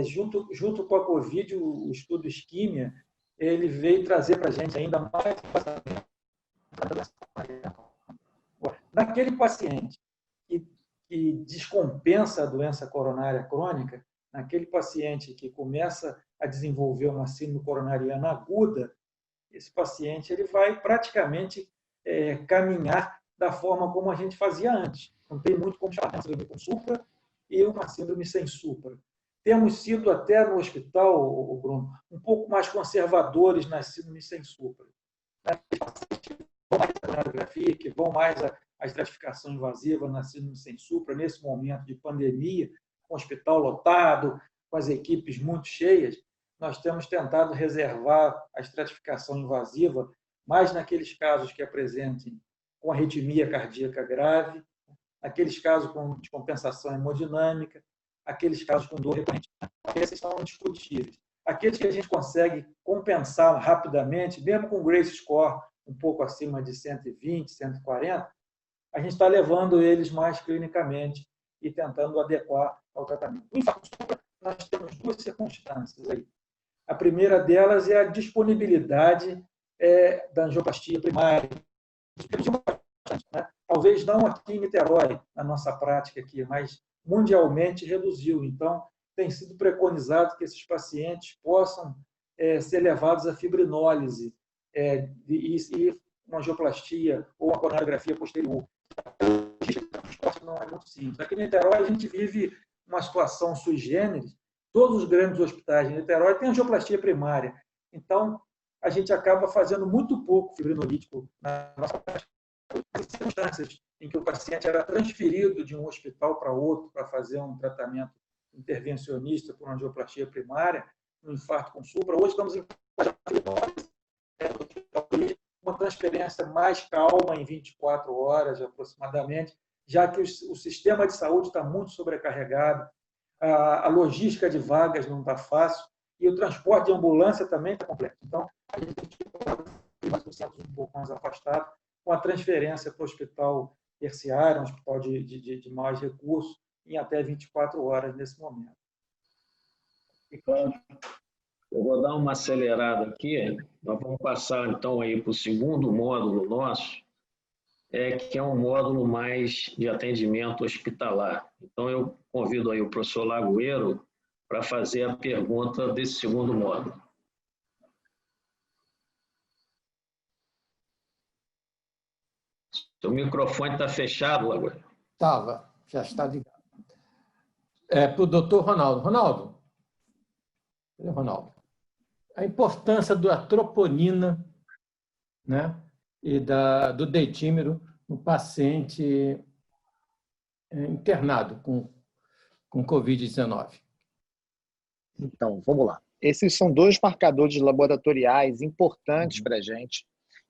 [SPEAKER 7] Junto com a Covid, o estudo Isquímia, ele veio trazer para a gente ainda mais... Naquele paciente que descompensa a doença coronária crônica, naquele paciente que começa a desenvolver uma síndrome coronariana aguda, esse paciente ele vai praticamente caminhar da forma como a gente fazia antes. Não tem muito como chamar síndrome com supra e uma síndrome sem supra. Temos sido até no hospital, Bruno, um pouco mais conservadores nas síndromes sem supra. Que vão mais à radiografia, que vão mais à estratificação invasiva na síndrome sem supra, nesse momento de pandemia, com o hospital lotado, com as equipes muito cheias, nós temos tentado reservar a estratificação invasiva mais naqueles casos que apresentem com arritmia cardíaca grave, aqueles casos com descompensação hemodinâmica, aqueles casos com dor recorrente. Esses são indiscutíveis. Aqueles que a gente consegue compensar rapidamente, mesmo com Grace Score um pouco acima de 120, 140, a gente está levando eles mais clinicamente e tentando adequar ao tratamento. No infarto supra, nós temos duas circunstâncias aí. A primeira delas é a disponibilidade da angioplastia primária. Né? Talvez não aqui em Niterói, na nossa prática aqui, mas mundialmente reduziu. Então, tem sido preconizado que esses pacientes possam ser levados à fibrinólise e uma angioplastia ou uma coronariografia posterior. Não é muito simples. Aqui em Niterói, a gente vive uma situação sui generis. Todos os grandes hospitais de Niterói têm angioplastia primária. Então, a gente acaba fazendo muito pouco fibrinolítico na nossa prática. As circunstâncias em que o paciente era transferido de um hospital para outro para fazer um tratamento intervencionista por angioplastia primária, um infarto com supra. Hoje estamos em uma transferência mais calma, em 24 horas aproximadamente, já que o sistema de saúde está muito sobrecarregado, a logística de vagas não está fácil e o transporte de ambulância também está complexo. Então, a gente tem que centros um pouco mais afastados, com a transferência para o hospital terciário, um hospital de mais recursos, em até 24 horas nesse momento.
[SPEAKER 4] E, Cláudio, eu vou dar uma acelerada aqui. Nós vamos passar, então, aí para o segundo módulo nosso, que é um módulo mais de atendimento hospitalar. Então, eu convido aí o professor Lagoeiro para fazer a pergunta desse segundo módulo. Seu microfone está fechado, Lagoeiro?
[SPEAKER 6] Estava, já está ligado. Para o doutor Ronaldo. Ronaldo. Cadê o Ronaldo? A importância da troponina, né, e do detímero no paciente internado com Covid-19.
[SPEAKER 3] Então, vamos lá. Esses são dois marcadores laboratoriais importantes para a gente.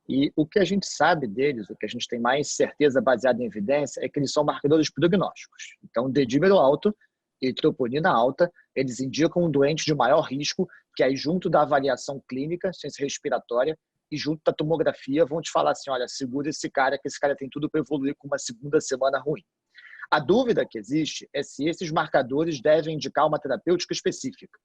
[SPEAKER 3] E o que a gente sabe deles, o que a gente tem mais certeza baseada em evidência, é que eles são marcadores prognósticos. Então, dedímero alto e troponina alta, eles indicam um doente de maior risco, que aí junto da avaliação clínica, ciência respiratória, e junto da tomografia, vão te falar assim, olha, segura esse cara, que esse cara tem tudo para evoluir com uma segunda semana ruim. A dúvida que existe é se esses marcadores devem indicar uma terapêutica específica.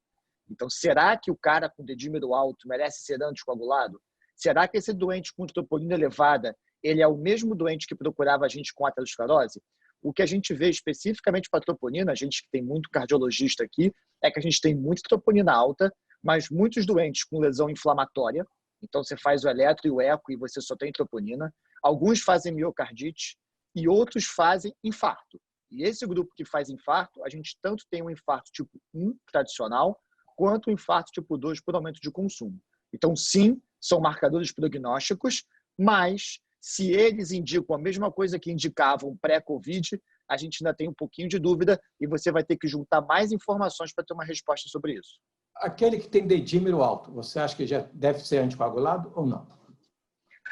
[SPEAKER 3] Então, será que o cara com dedímero alto merece ser anticoagulado? Será que esse doente com troponina elevada, ele é o mesmo doente que procurava a gente com aterosclerose? O que a gente vê especificamente para a troponina, a gente que tem muito cardiologista aqui, é que a gente tem muita troponina alta, mas muitos doentes com lesão inflamatória. Então, você faz o eletro e o eco e você só tem troponina. Alguns fazem miocardite e outros fazem infarto. E esse grupo que faz infarto, a gente tanto tem um infarto tipo 1 tradicional, quanto um infarto tipo 2 por aumento de consumo. Então, sim, são marcadores prognósticos, mas se eles indicam a mesma coisa que indicavam pré-Covid, a gente ainda tem um pouquinho de dúvida e você vai ter que juntar mais informações para ter uma resposta sobre isso.
[SPEAKER 6] Aquele que tem dedímero alto, você acha que já deve ser anticoagulado ou não?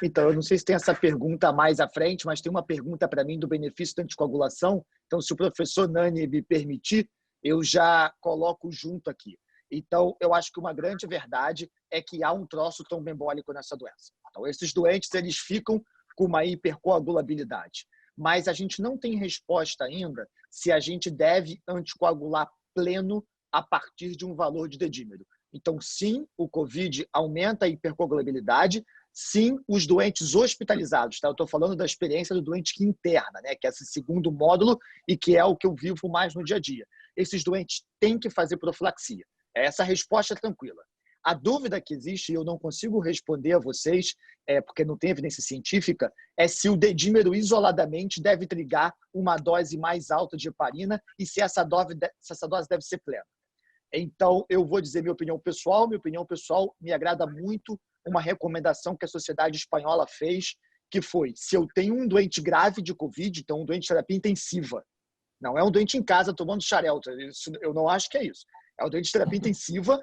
[SPEAKER 3] Então, eu não sei se tem essa pergunta mais à frente, mas tem uma pergunta para mim do benefício da anticoagulação. Então, se o professor Nani me permitir, eu já coloco junto aqui. Então, eu acho que uma grande verdade é que há um troço trombembólico nessa doença. Então, esses doentes, eles ficam com uma hipercoagulabilidade. Mas a gente não tem resposta ainda se a gente deve anticoagular pleno a partir de um valor de dedímero. Então, sim, o COVID aumenta a hipercoagulabilidade, sim, os doentes hospitalizados. Tá? Eu estou falando da experiência do doente que interna, né? Que é esse segundo módulo e que é o que eu vivo mais no dia a dia. Esses doentes têm que fazer profilaxia. Essa resposta é tranquila. A dúvida que existe, e eu não consigo responder a vocês, porque não tem evidência científica, é se o dedímero isoladamente deve trigar uma dose mais alta de heparina e se essa dose deve ser plena. Então, eu vou dizer minha opinião pessoal. Minha opinião pessoal me agrada muito uma recomendação que a Sociedade Espanhola fez, que foi, se eu tenho um doente grave de Covid, então um doente de terapia intensiva, não é um doente em casa tomando xarelto, eu não acho que é isso. É um doente de terapia intensiva.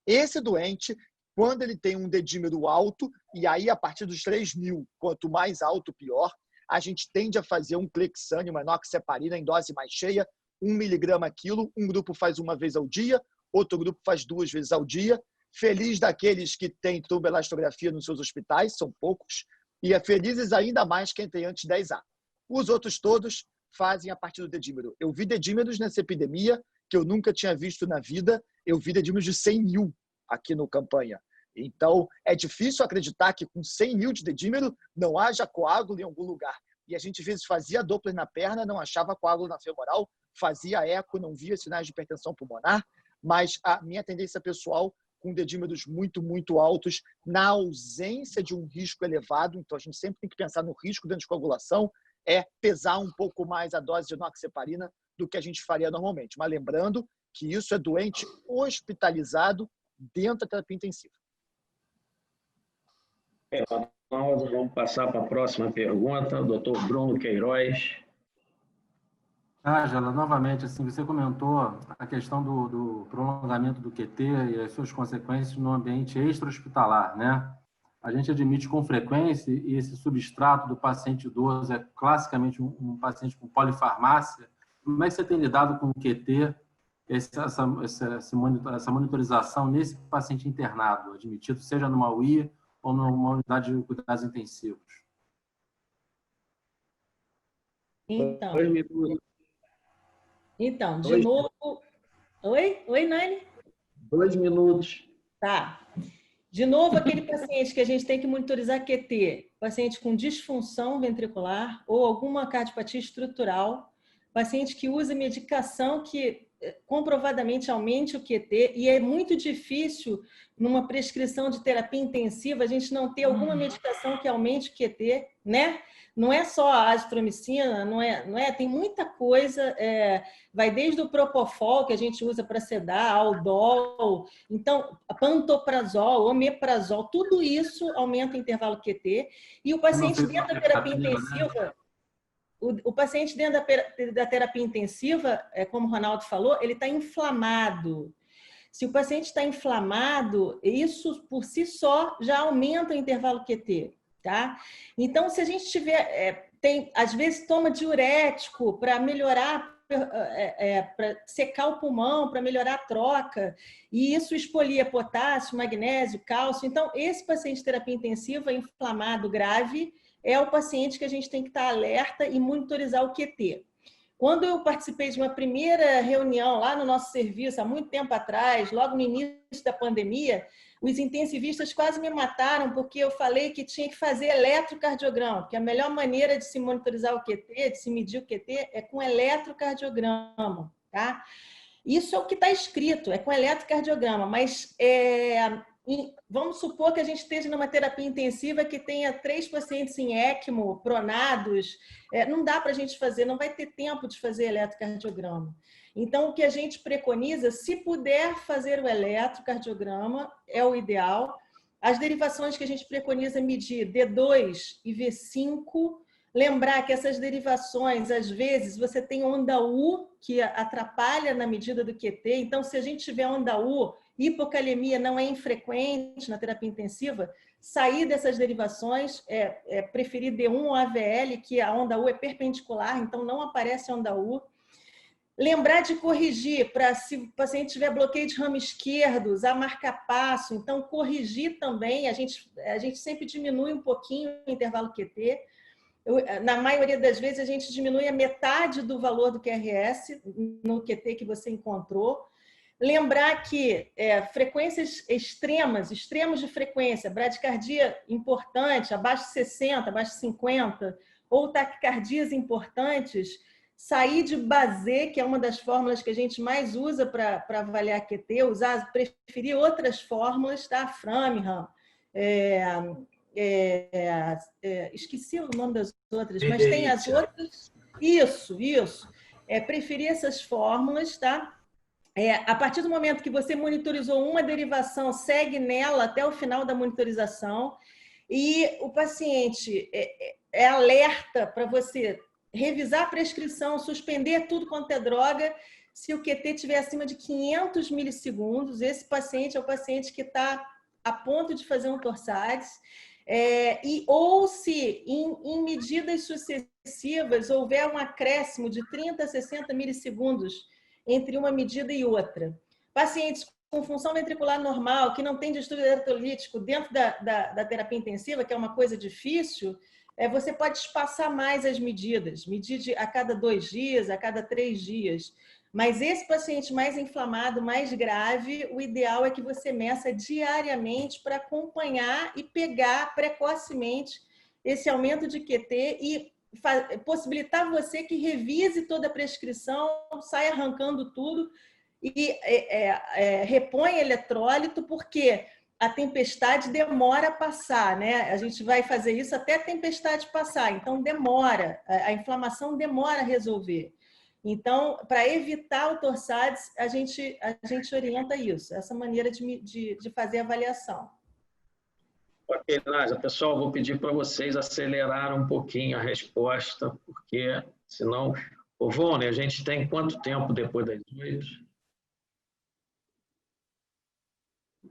[SPEAKER 3] Esse doente, quando ele tem um dedímero alto, e aí a partir dos 3.000, quanto mais alto, pior, a gente tende a fazer um clexane, uma enoxaparina em dose mais cheia, 1 miligrama quilo, um grupo faz uma vez ao dia, outro grupo faz 2 vezes ao dia. Feliz daqueles que têm tromboelastografia nos seus hospitais, são poucos, e é felizes ainda mais quem tem antes 10A. Os outros todos fazem a partir do dedímero. Eu vi dedímeros nessa epidemia que eu nunca tinha visto na vida. Eu vi dedímeros de 100.000 aqui no Campanha. Então, é difícil acreditar que com 100.000 de dedímero não haja coágulo em algum lugar. E a gente, às vezes, fazia Doppler na perna, não achava coágulo na femoral, fazia eco, não via sinais de hipertensão pulmonar, mas a minha tendência pessoal, com dedímeros muito, muito altos, na ausência de um risco elevado, então a gente sempre tem que pensar no risco da anticoagulação, é pesar um pouco mais a dose de enoxaparina do que a gente faria normalmente. Mas lembrando que isso é doente hospitalizado dentro da terapia intensiva.
[SPEAKER 4] Vamos passar para a próxima pergunta. Dr. Bruno Queiroz.
[SPEAKER 8] Nájila, novamente, assim, você comentou a questão do prolongamento do QT e as suas consequências no ambiente extra-hospitalar, né? A gente admite com frequência, e esse substrato do paciente idoso é classicamente um paciente com polifarmácia. Como é que você tem lidado com o QT, essa monitorização nesse paciente internado, admitido, seja numa UI ou numa unidade de cuidados intensivos?
[SPEAKER 9] Então, de novo... Oi, Nani?
[SPEAKER 4] 2 minutos.
[SPEAKER 9] Tá. De novo, aquele paciente que a gente tem que monitorizar QT, paciente com disfunção ventricular ou alguma cardiopatia estrutural, paciente que usa medicação que comprovadamente aumente o QT, e é muito difícil, numa prescrição de terapia intensiva, a gente não ter alguma medicação que aumente o QT, né? Não é só a azitromicina, não é, tem muita coisa, vai desde o propofol, que a gente usa para sedar, aldol, então, pantoprazol, omeprazol, tudo isso aumenta o intervalo QT, e o paciente dentro da terapia intensiva, o paciente dentro da terapia intensiva, como o Ronaldo falou, ele está inflamado. Se o paciente está inflamado, isso por si só já aumenta o intervalo QT. Tá? Então, se a gente tiver, às vezes toma diurético para melhorar, para secar o pulmão, para melhorar a troca, e isso expolia potássio, magnésio, cálcio. Então, esse paciente de terapia intensiva inflamado grave é o paciente que a gente tem que estar alerta e monitorizar o QT. Quando eu participei de uma primeira reunião lá no nosso serviço, há muito tempo atrás, logo no início da pandemia, os intensivistas quase me mataram porque eu falei que tinha que fazer eletrocardiograma, porque a melhor maneira de se monitorizar o QT, de se medir o QT, é com eletrocardiograma, tá? Isso é o que está escrito, é com eletrocardiograma, mas vamos supor que a gente esteja numa terapia intensiva que tenha 3 pacientes em ECMO, pronados, não dá para a gente fazer, não vai ter tempo de fazer eletrocardiograma. Então, o que a gente preconiza, se puder fazer o eletrocardiograma, é o ideal. As derivações que a gente preconiza medir, D2 e V5, lembrar que essas derivações, às vezes, você tem onda U, que atrapalha na medida do QT. Então, se a gente tiver onda U, hipocalemia não é infrequente na terapia intensiva, sair dessas derivações, preferir D1 ou AVL, que a onda U é perpendicular, então não aparece onda U. Lembrar de corrigir, para se o paciente tiver bloqueio de ramo esquerdo, usar marca-passo, então corrigir também, a gente sempre diminui um pouquinho o intervalo QT. Na maioria das vezes, a gente diminui a metade do valor do QRS no QT que você encontrou. Lembrar que frequências extremos de frequência, bradicardia importante, abaixo de 60, abaixo de 50, ou taquicardias importantes, sair de Bazet, que é uma das fórmulas que a gente mais usa para avaliar QT, preferir outras fórmulas, tá? Framingham, esqueci o nome das outras, mas tem as outras. Isso. Preferir essas fórmulas, tá? A partir do momento que você monitorizou uma derivação, segue nela até o final da monitorização, e o paciente é alerta para você revisar a prescrição, suspender tudo quanto é droga, se o QT estiver acima de 500 milissegundos. Esse paciente é o paciente que está a ponto de fazer um torsades, ou se em medidas sucessivas houver um acréscimo de 30 a 60 milissegundos entre uma medida e outra. Pacientes com função ventricular normal, que não tem distúrbio eletrolítico dentro da terapia intensiva, que é uma coisa difícil, você pode espaçar mais as medidas, medir a cada 2 dias, a cada 3 dias. Mas esse paciente mais inflamado, mais grave, o ideal é que você meça diariamente para acompanhar e pegar precocemente esse aumento de QT e possibilitar você que revise toda a prescrição, saia arrancando tudo e repõe eletrólito, porque a tempestade demora a passar, né? A gente vai fazer isso até a tempestade passar, então demora, a inflamação demora a resolver. Então, para evitar o torsades, a gente orienta isso, essa maneira de fazer a avaliação.
[SPEAKER 4] Ok, Nájila. Pessoal, vou pedir para vocês acelerarem um pouquinho a resposta, porque senão Ô, Vone, a gente tem quanto tempo depois das 8?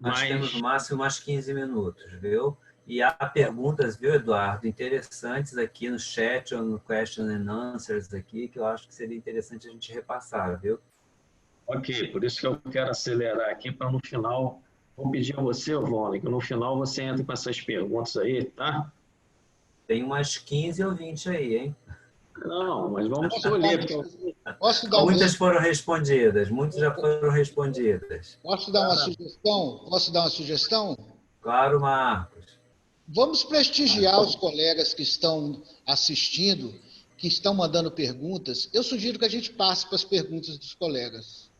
[SPEAKER 1] Nós temos no máximo umas 15 minutos, viu? E há perguntas, viu, Eduardo, interessantes aqui no chat ou no question and answers aqui, que eu acho que seria interessante a gente repassar, viu?
[SPEAKER 4] Ok, por isso que eu quero acelerar aqui para no final, vou pedir a você, Vone, que no final você entre com essas perguntas aí, tá?
[SPEAKER 1] Tem umas 15 ou 20 aí, hein?
[SPEAKER 4] Não, mas vamos escolher.
[SPEAKER 1] Muitas foram respondidas, muitas já foram respondidas.
[SPEAKER 11] Posso dar uma sugestão? Posso dar uma sugestão?
[SPEAKER 1] Claro, Marcos.
[SPEAKER 11] Vamos prestigiar os colegas que estão assistindo, que estão mandando perguntas. Eu sugiro que a gente passe para as perguntas dos colegas.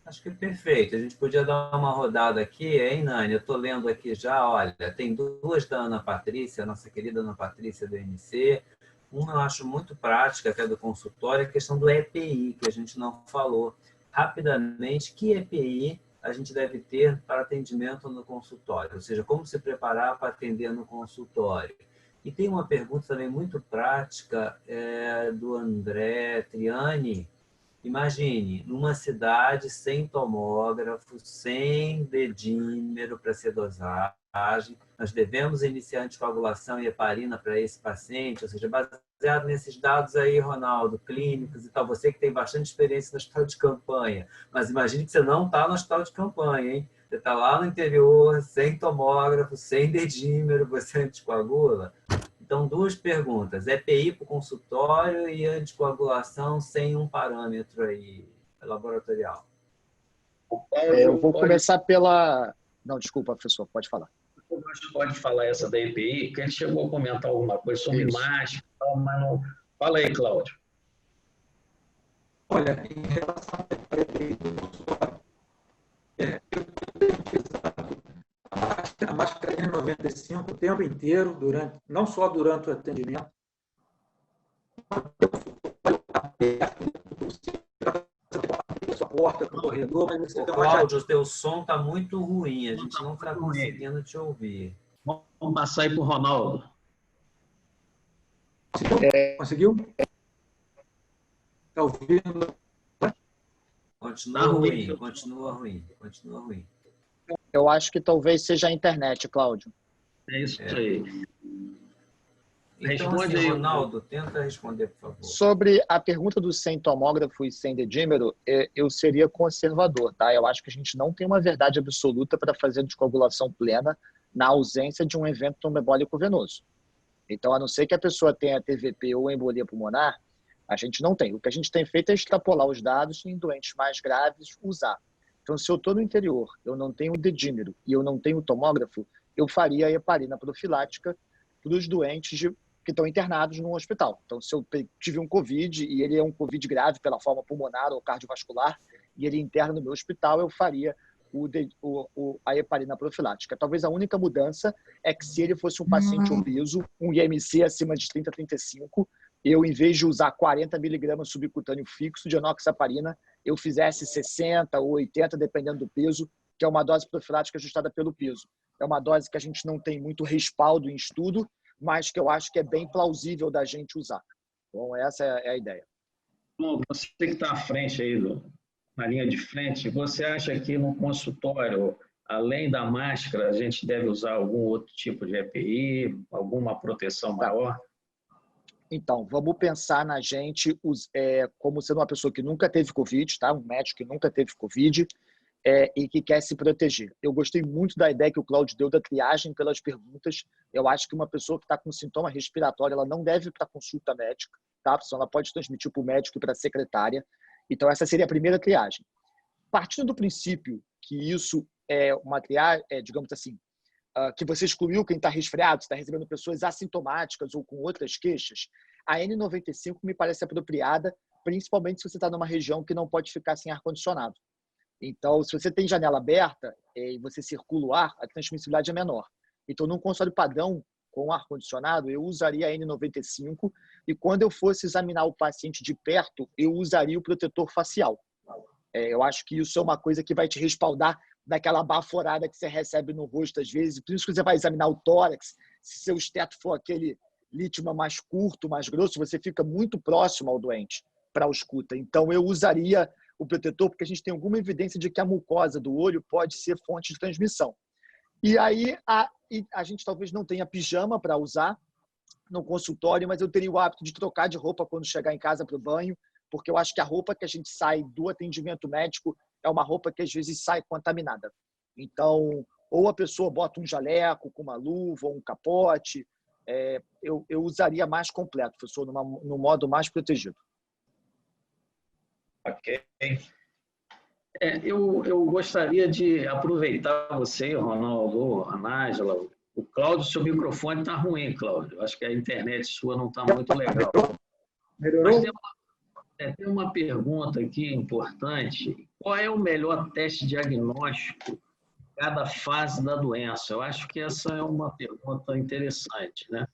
[SPEAKER 1] Acho que é perfeito. A gente podia dar uma rodada aqui, hein, Nani? Eu estou lendo aqui já, olha, tem duas da Ana Patrícia, nossa querida Ana Patrícia do MC. Uma eu acho muito prática, que é do consultório, a questão do EPI, que a gente não falou. Rapidamente, que EPI a gente deve ter para atendimento no consultório? Ou seja, como se preparar para atender no consultório? E tem uma pergunta também muito prática do André Triani. Imagine, numa cidade sem tomógrafo, sem dedímero para ser dosagem, nós devemos iniciar anticoagulação e heparina para esse paciente, ou seja, baseado nesses dados aí, Ronaldo, clínicos e tal, você que tem bastante experiência no hospital de campanha, mas imagine que você não está no hospital de campanha, hein? Você está lá no interior, sem tomógrafo, sem dedímero, você anticoagula? Então, duas perguntas. EPI para o consultório e anticoagulação sem um parâmetro aí laboratorial.
[SPEAKER 3] Eu vou começar pela... Não, desculpa, professor, pode falar.
[SPEAKER 4] Pode falar essa da EPI, que ele chegou a comentar alguma coisa sobre máscara, mas não... Fala aí, Cláudio.
[SPEAKER 7] Olha, em relação à EPI do consultório, eu tenho utilizado a máscara N95 o tempo inteiro, não só durante o atendimento, a porta para o corredor, mas você
[SPEAKER 1] Cláudio, o teu som está muito ruim, a gente não está conseguindo te ouvir.
[SPEAKER 4] Vamos passar aí para o Ronaldo.
[SPEAKER 7] Conseguiu? Está ouvindo?
[SPEAKER 1] Continua ruim, continua ruim, continua ruim.
[SPEAKER 3] Eu acho que talvez seja a internet, Cláudio.
[SPEAKER 4] É isso aí.
[SPEAKER 1] Então,
[SPEAKER 4] Responde
[SPEAKER 1] assim,
[SPEAKER 4] aí,
[SPEAKER 1] Ronaldo, tenta responder, por favor.
[SPEAKER 3] Sobre a pergunta do sem tomógrafo e sem dedímero, eu seria conservador, tá? Eu acho que a gente não tem uma verdade absoluta para fazer descoagulação plena na ausência de um evento trombembólico venoso. Então, a não ser que a pessoa tenha TVP ou embolia pulmonar, a gente não tem. O que a gente tem feito é extrapolar os dados em doentes mais graves, usar. Então, se eu estou no interior, eu não tenho dedímero e eu não tenho tomógrafo, eu faria a heparina profilática para os doentes que estão internados no hospital. Então, se eu tive um COVID e ele é um COVID grave pela forma pulmonar ou cardiovascular e ele interna no meu hospital, eu faria a heparina profilática. Talvez a única mudança é que se ele fosse um paciente obeso, um IMC acima de 30 a 35, eu, em vez de usar 40 miligramas subcutâneo fixo de enoxaparina, eu fizesse 60 ou 80, dependendo do peso, que é uma dose profilática ajustada pelo peso. É uma dose que a gente não tem muito respaldo em estudo, mas que eu acho que é bem plausível da gente usar. Bom, essa é a ideia.
[SPEAKER 4] Bom, você que está à frente aí, na linha de frente, você acha que no consultório, além da máscara, a gente deve usar algum outro tipo de EPI, alguma proteção maior?
[SPEAKER 3] Então, vamos pensar na gente como sendo uma pessoa que nunca teve Covid, tá? Um médico que nunca teve Covid e que quer se proteger. Eu gostei muito da ideia que o Cláudio deu da triagem pelas perguntas. Eu acho que uma pessoa que está com sintoma respiratório, ela não deve ir para consulta médica, tá? Porque senão ela pode transmitir para o médico e para a secretária. Então, essa seria a primeira triagem. Partindo do princípio que isso é uma triagem, digamos assim, que você excluiu quem está resfriado, está recebendo pessoas assintomáticas ou com outras queixas, a N95 me parece apropriada, principalmente se você está numa região que não pode ficar sem ar-condicionado. Então, se você tem janela aberta e você circula o ar, a transmissibilidade é menor. Então, num consultório padrão com ar-condicionado, eu usaria a N95 e quando eu fosse examinar o paciente de perto, eu usaria o protetor facial. Eu acho que isso é uma coisa que vai te respaldar daquela baforada que você recebe no rosto às vezes. Por isso que você vai examinar o tórax, se seu esteto for aquele lítima mais curto, mais grosso, você fica muito próximo ao doente para a ausculta. Então, eu usaria o protetor porque a gente tem alguma evidência de que a mucosa do olho pode ser fonte de transmissão. E aí, a gente talvez não tenha pijama para usar no consultório, mas eu teria o hábito de trocar de roupa quando chegar em casa para o banho, porque eu acho que a roupa que a gente sai do atendimento médico é uma roupa que às vezes sai contaminada. Então, ou a pessoa bota um jaleco com uma luva ou um capote, eu usaria mais completo, professor, no modo mais protegido.
[SPEAKER 4] Ok. Eu gostaria de aproveitar você, Ronaldo, a Nájila, o Cláudio, seu microfone está ruim, Cláudio. Acho que a internet sua não está muito legal.
[SPEAKER 7] Melhorou?
[SPEAKER 4] Mas tem uma pergunta aqui importante. Qual é o melhor teste diagnóstico em cada fase da doença? Eu acho que essa é uma pergunta interessante, né?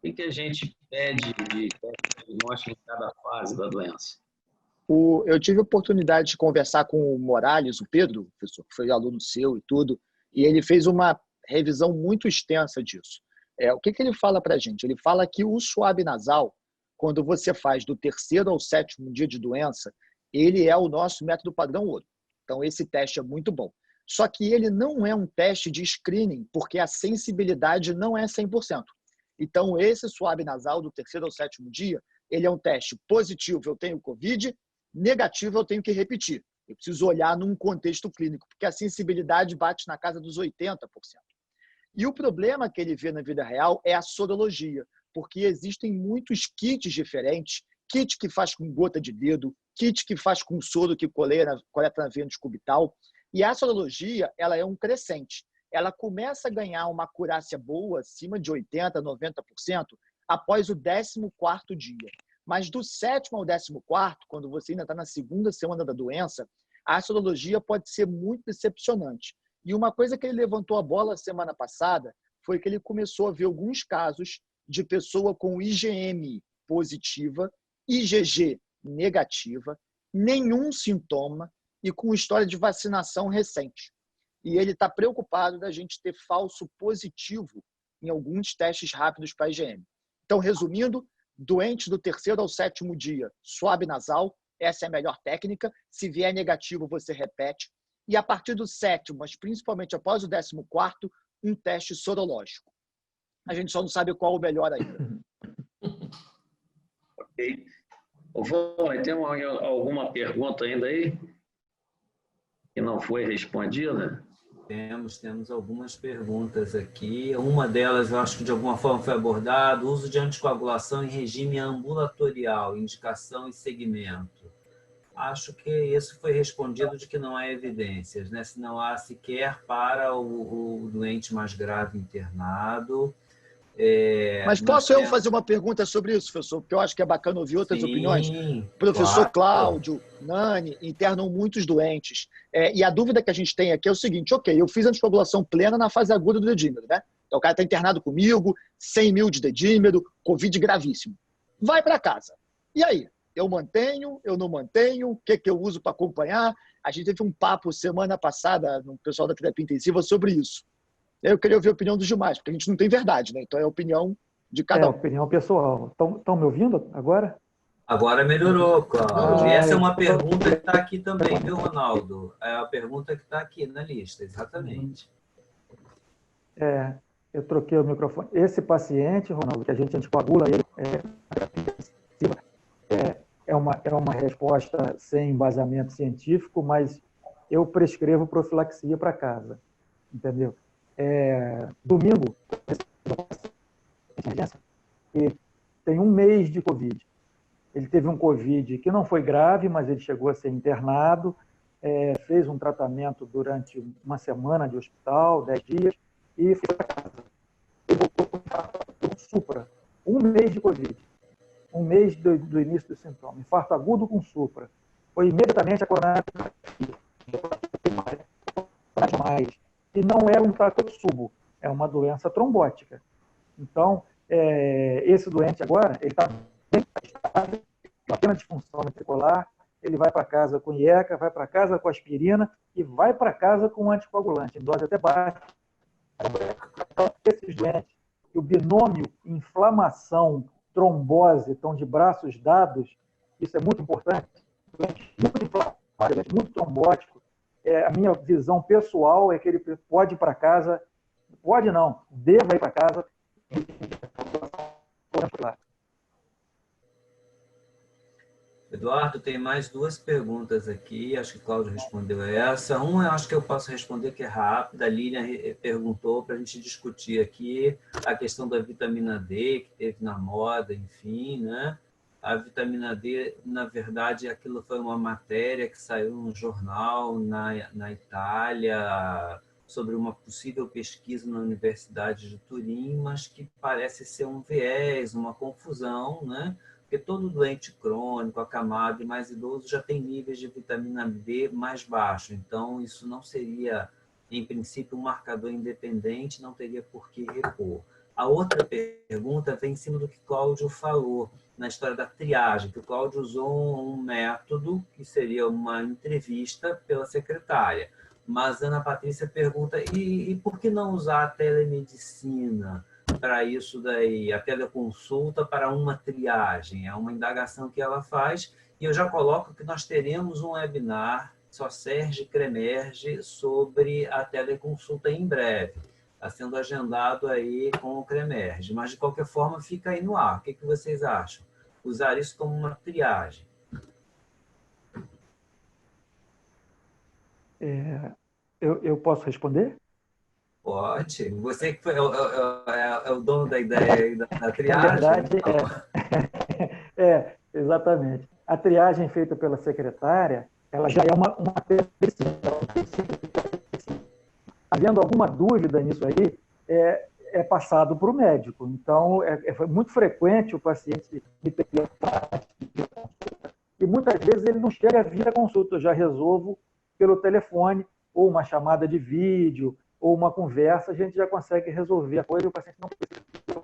[SPEAKER 4] O que a gente pede de teste diagnóstico em cada fase da doença?
[SPEAKER 3] Eu tive a oportunidade de conversar com o Morales, o Pedro, professor, que foi aluno seu e tudo, e ele fez uma revisão muito extensa disso. O que ele fala para a gente? Ele fala que o suave nasal, quando você faz do 3º ao 7º dia de doença, ele é o nosso método padrão ouro. Então, esse teste é muito bom. Só que ele não é um teste de screening, porque a sensibilidade não é 100%. Então, esse suave nasal do 3º ao 7º dia, ele é um teste positivo, eu tenho Covid, negativo, eu tenho que repetir. Eu preciso olhar num contexto clínico, porque a sensibilidade bate na casa dos 80%. E o problema que ele vê na vida real é a sorologia, porque existem muitos kits diferentes, kit que faz com gota de dedo, kit que faz com soro que coleta na veia descubital, e a sorologia ela é um crescente. Ela começa a ganhar uma acurácia boa, acima de 80%, 90%, após o 14º dia. Mas do 7º ao 14º, quando você ainda está na 2ª semana da doença, a sorologia pode ser muito decepcionante. E uma coisa que ele levantou a bola semana passada foi que ele começou a ver alguns casos de pessoa com IgM positiva, IgG negativa, nenhum sintoma e com história de vacinação recente. E ele está preocupado da gente ter falso positivo em alguns testes rápidos para IgM. Então, resumindo, doente do 3º ao 7º dia, suave nasal, essa é a melhor técnica. Se vier negativo, você repete. E a partir do 7º, mas principalmente após o 14º, um teste sorológico. A gente só não sabe qual o melhor ainda.
[SPEAKER 4] Ok. Vô, tem alguma pergunta ainda aí que não foi respondida?
[SPEAKER 1] Temos algumas perguntas aqui. Uma delas, eu acho que de alguma forma foi abordada. Uso de anticoagulação em regime ambulatorial, indicação e segmento. Acho que isso foi respondido de que não há evidências, né? Se não há sequer para o doente mais grave internado.
[SPEAKER 3] Mas posso eu fazer uma pergunta sobre isso, professor? Porque eu acho que é bacana ouvir outras opiniões. Professor Cláudio, Nani, internam muitos doentes. E a dúvida que a gente tem aqui é o seguinte, ok, eu fiz anticoagulação plena na fase aguda do dedímero, né? Então o cara está internado comigo, 100 mil de dedímero, Covid gravíssimo. Vai para casa. E aí? Eu mantenho, eu não mantenho? O que eu uso para acompanhar? A gente teve um papo semana passada no pessoal da terapia intensiva sobre isso. Eu queria ouvir a opinião dos demais, porque a gente não tem verdade, né? Então é a opinião de cada um.
[SPEAKER 13] É opinião pessoal. Estão me ouvindo agora?
[SPEAKER 1] Agora melhorou, Cláudio. E essa é uma pergunta que está aqui também, viu, Ronaldo? É a pergunta que está aqui na lista, exatamente.
[SPEAKER 13] Eu troquei o microfone. Esse paciente, Ronaldo, que a gente anticoagula ele, é uma resposta sem embasamento científico, mas eu prescrevo profilaxia para casa, entendeu? Domingo, ele tem 1 mês de Covid. Ele teve um Covid que não foi grave, mas ele chegou a ser internado, fez um tratamento durante uma semana de hospital, 10 dias, e foi para casa. Ele voltou com supra. 1 mês de Covid. 1 mês do início do sintoma. Infarto agudo com supra. Foi imediatamente a coronavirose. E não é um Takotsubo, é uma doença trombótica. Então, esse doente agora, ele está bem estável, apenas disfunção ventricular, ele vai para casa com IECA, vai para casa com aspirina e vai para casa com anticoagulante, em dose até baixa. Então, esses doentes, o binômio inflamação, trombose, estão de braços dados, isso é muito importante, muito inflamatório, muito trombótico, a minha visão pessoal é que ele pode ir para casa, pode não, deva ir para casa.
[SPEAKER 1] Eduardo, tem mais duas perguntas aqui, acho que o Cláudio respondeu essa. Uma eu acho que eu posso responder, que é rápida. A Lilian perguntou para a gente discutir aqui a questão da vitamina D, que teve na moda, enfim, né? A vitamina D, na verdade, aquilo foi uma matéria que saiu num jornal na Itália sobre uma possível pesquisa na Universidade de Turim, mas que parece ser um viés, uma confusão, né? Porque todo doente crônico, acamado e mais idoso já tem níveis de vitamina D mais baixos. Então, isso não seria, em princípio, um marcador independente, não teria por que repor. A outra pergunta vem em cima do que o Cláudio falou, na história da triagem, que o Cláudio usou um método que seria uma entrevista pela secretária. Mas a Ana Patrícia pergunta, e por que não usar a telemedicina para isso daí, a teleconsulta para uma triagem? É uma indagação que ela faz, e eu já coloco que nós teremos um webinar, SOCERJ CREMERGE, sobre a teleconsulta em breve. Está sendo agendado aí com o CREMERGE, mas de qualquer forma fica aí no ar. O que vocês acham? Usar isso como uma triagem.
[SPEAKER 13] Eu posso responder?
[SPEAKER 1] Pode. Você que é o dono da ideia da triagem.
[SPEAKER 13] Na verdade, exatamente. A triagem feita pela secretária, ela já é uma havendo alguma dúvida nisso aí, é passado para o médico. Então, é muito frequente o paciente me ter e muitas vezes ele não chega a vir à consulta, eu já resolvo pelo telefone, ou uma chamada de vídeo, ou uma conversa, a gente já consegue resolver a coisa e o paciente não precisa.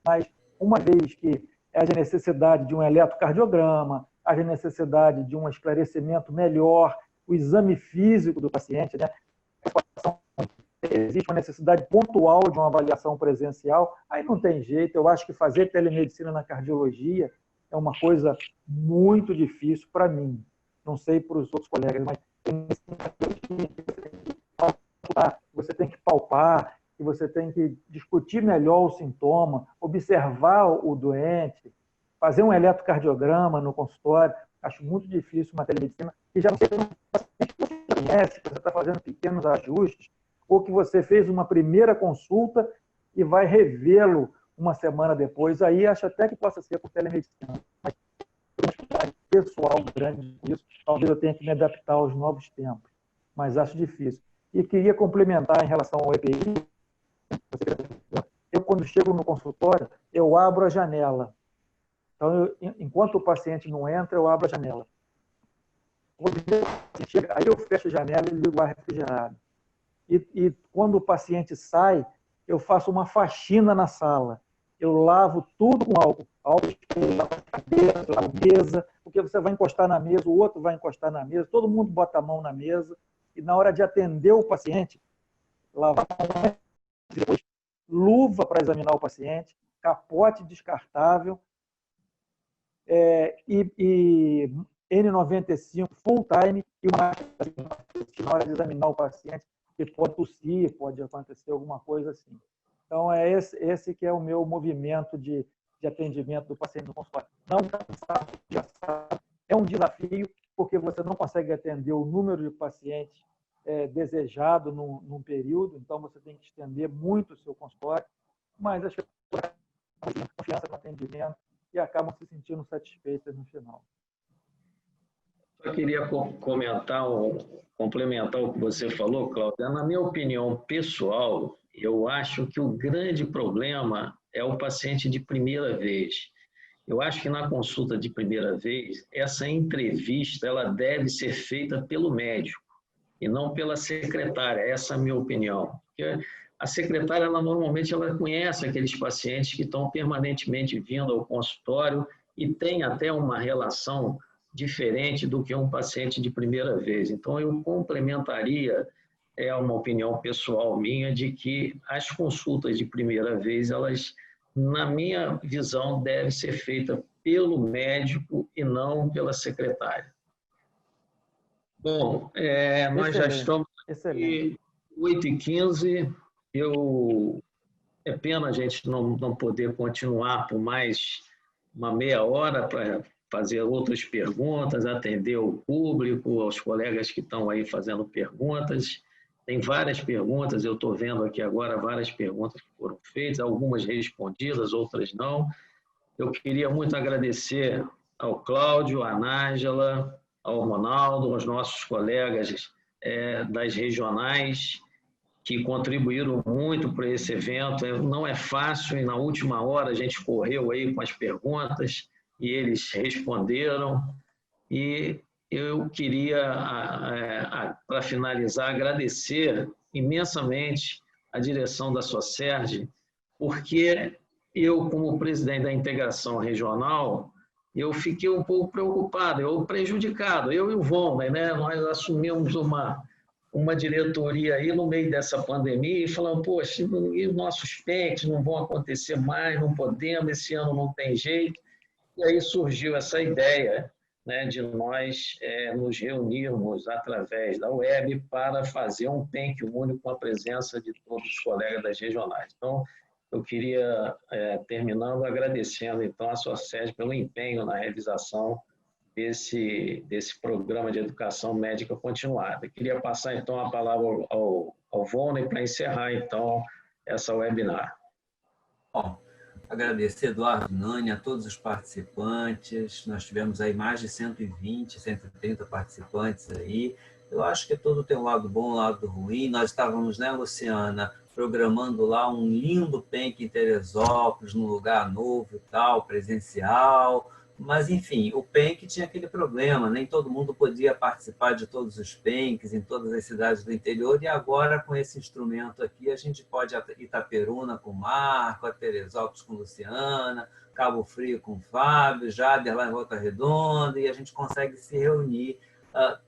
[SPEAKER 13] Mas, uma vez que haja necessidade de um eletrocardiograma, haja necessidade de um esclarecimento melhor, o exame físico do paciente, né? Existe uma necessidade pontual de uma avaliação presencial, aí não tem jeito. Eu acho que fazer telemedicina na cardiologia é uma coisa muito difícil para mim. Não sei para os outros colegas, mas você tem que palpar, e você tem que discutir melhor o sintoma, observar o doente, fazer um eletrocardiograma no consultório. Acho muito difícil uma telemedicina, que já não sei se você conhece, que você está fazendo pequenos ajustes, ou que você fez uma primeira consulta e vai revê-lo uma semana depois. Aí acho até que possa ser por telemedicina. Mas pessoal grande isso, talvez eu tenha que me adaptar aos novos tempos, mas acho difícil. E queria complementar em relação ao EPI. Eu, quando chego no consultório, eu abro a janela. Então, enquanto o paciente não entra, eu abro a janela. Quando chega, aí eu fecho a janela e ligo o ar refrigerado. E quando o paciente sai, eu faço uma faxina na sala. Eu lavo tudo com álcool. Álcool, lavo a cadeira, lavo a mesa, porque você vai encostar na mesa, o outro vai encostar na mesa, todo mundo bota a mão na mesa, e na hora de atender o paciente, lavar a mão, depois luva para examinar o paciente, capote descartável, e N95 full time, e uma na hora de examinar o paciente, que pode tossir, pode acontecer alguma coisa assim. Então, é esse que é o meu movimento de atendimento do paciente no consultório. Não sabe, já sabe. É um desafio, porque você não consegue atender o número de pacientes desejado num período, então você tem que estender muito o seu consultório, mas as pessoas têm confiança no atendimento e acabam se sentindo satisfeitas no final.
[SPEAKER 4] Eu queria complementar o que você falou, Cláudia. Na minha opinião pessoal, eu acho que o grande problema é o paciente de primeira vez. Eu acho que na consulta de primeira vez, essa entrevista ela deve ser feita pelo médico e não pela secretária. Essa é a minha opinião. Porque a secretária, ela normalmente conhece aqueles pacientes que estão permanentemente vindo ao consultório e tem até uma relação diferente do que um paciente de primeira vez. Então, eu complementaria, uma opinião pessoal minha, de que as consultas de primeira vez, elas na minha visão, deve ser feita pelo médico e não pela secretária. Bom, nós já estamos aqui 8h15. É pena a gente não poder continuar por mais uma meia hora para fazer outras perguntas, atender o público, aos colegas que estão aí fazendo perguntas. Tem várias perguntas, eu estou vendo aqui agora várias perguntas que foram feitas, algumas respondidas, outras não. Eu queria muito agradecer ao Cláudio, à Nájila, ao Ronaldo, aos nossos colegas das regionais, que contribuíram muito para esse evento. Não é fácil, e na última hora a gente correu aí com as perguntas e eles responderam. E eu queria, para finalizar, agradecer imensamente a direção da Socerj, porque eu, como presidente da integração regional, eu fiquei um pouco preocupado, prejudicado. Eu e o Vonley, né? Nós assumimos uma diretoria aí no meio dessa pandemia e falamos, poxa, e os nossos PECs não vão acontecer mais, não podemos, esse ano não tem jeito. E aí surgiu essa ideia, né, de nós nos reunirmos através da web para fazer um PEC único com a presença de todos os colegas das regionais. Então, eu queria, terminando, agradecendo então a Socerj pelo empenho na realização desse programa de educação médica continuada. Eu queria passar então a palavra ao Vonley para encerrar então essa webinar.
[SPEAKER 1] Bom, agradecer, Eduardo, Nani, a todos os participantes. Nós tivemos aí mais de 120, 130 participantes aí. Eu acho que tudo tem um lado bom, um lado ruim. Nós estávamos, né, Luciana, programando lá um lindo PENC em Teresópolis, num lugar novo e tal, presencial. Mas, enfim, o PENC tinha aquele problema, nem todo mundo podia participar de todos os PENCs em todas as cidades do interior, e agora, com esse instrumento aqui, a gente pode ir a Itaperuna com o Marco, a Teresópolis com a Luciana, Cabo Frio com o Fábio, Jader lá em Volta Redonda, e a gente consegue se reunir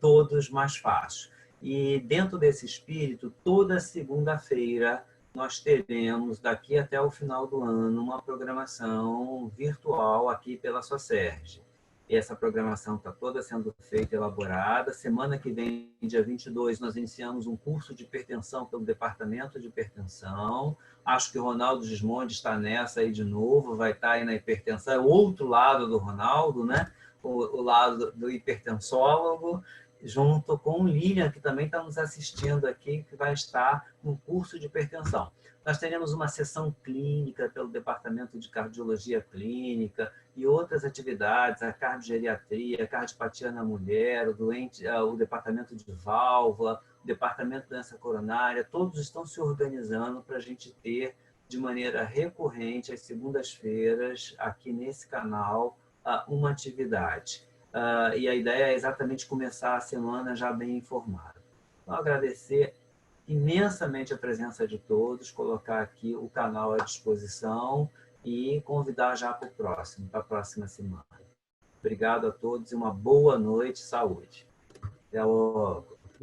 [SPEAKER 1] todos mais fácil. E, dentro desse espírito, toda segunda-feira, nós teremos, daqui até o final do ano, uma programação virtual aqui pela Socerj. E essa programação está toda sendo feita, elaborada. Semana que vem, dia 22, nós iniciamos um curso de hipertensão pelo Departamento de Hipertensão. Acho que o Ronaldo Gismondi está nessa aí de novo, vai estar aí na hipertensão. É o outro lado do Ronaldo, né? O lado do hipertensólogo, junto com o Lilian, que também está nos assistindo aqui, que vai estar no curso de hipertensão. Nós teremos uma sessão clínica pelo Departamento de Cardiologia Clínica e outras atividades, a cardiogeriatria, a cardiopatia na mulher, o Departamento de Válvula, o Departamento de Doença Coronária, todos estão se organizando para a gente ter, de maneira recorrente, às segundas-feiras, aqui nesse canal, uma atividade. E a ideia é exatamente começar a semana já bem informado. Então, agradecer imensamente a presença de todos, colocar aqui o canal à disposição e convidar já para a próxima semana. Obrigado a todos e uma boa noite, saúde. Até logo.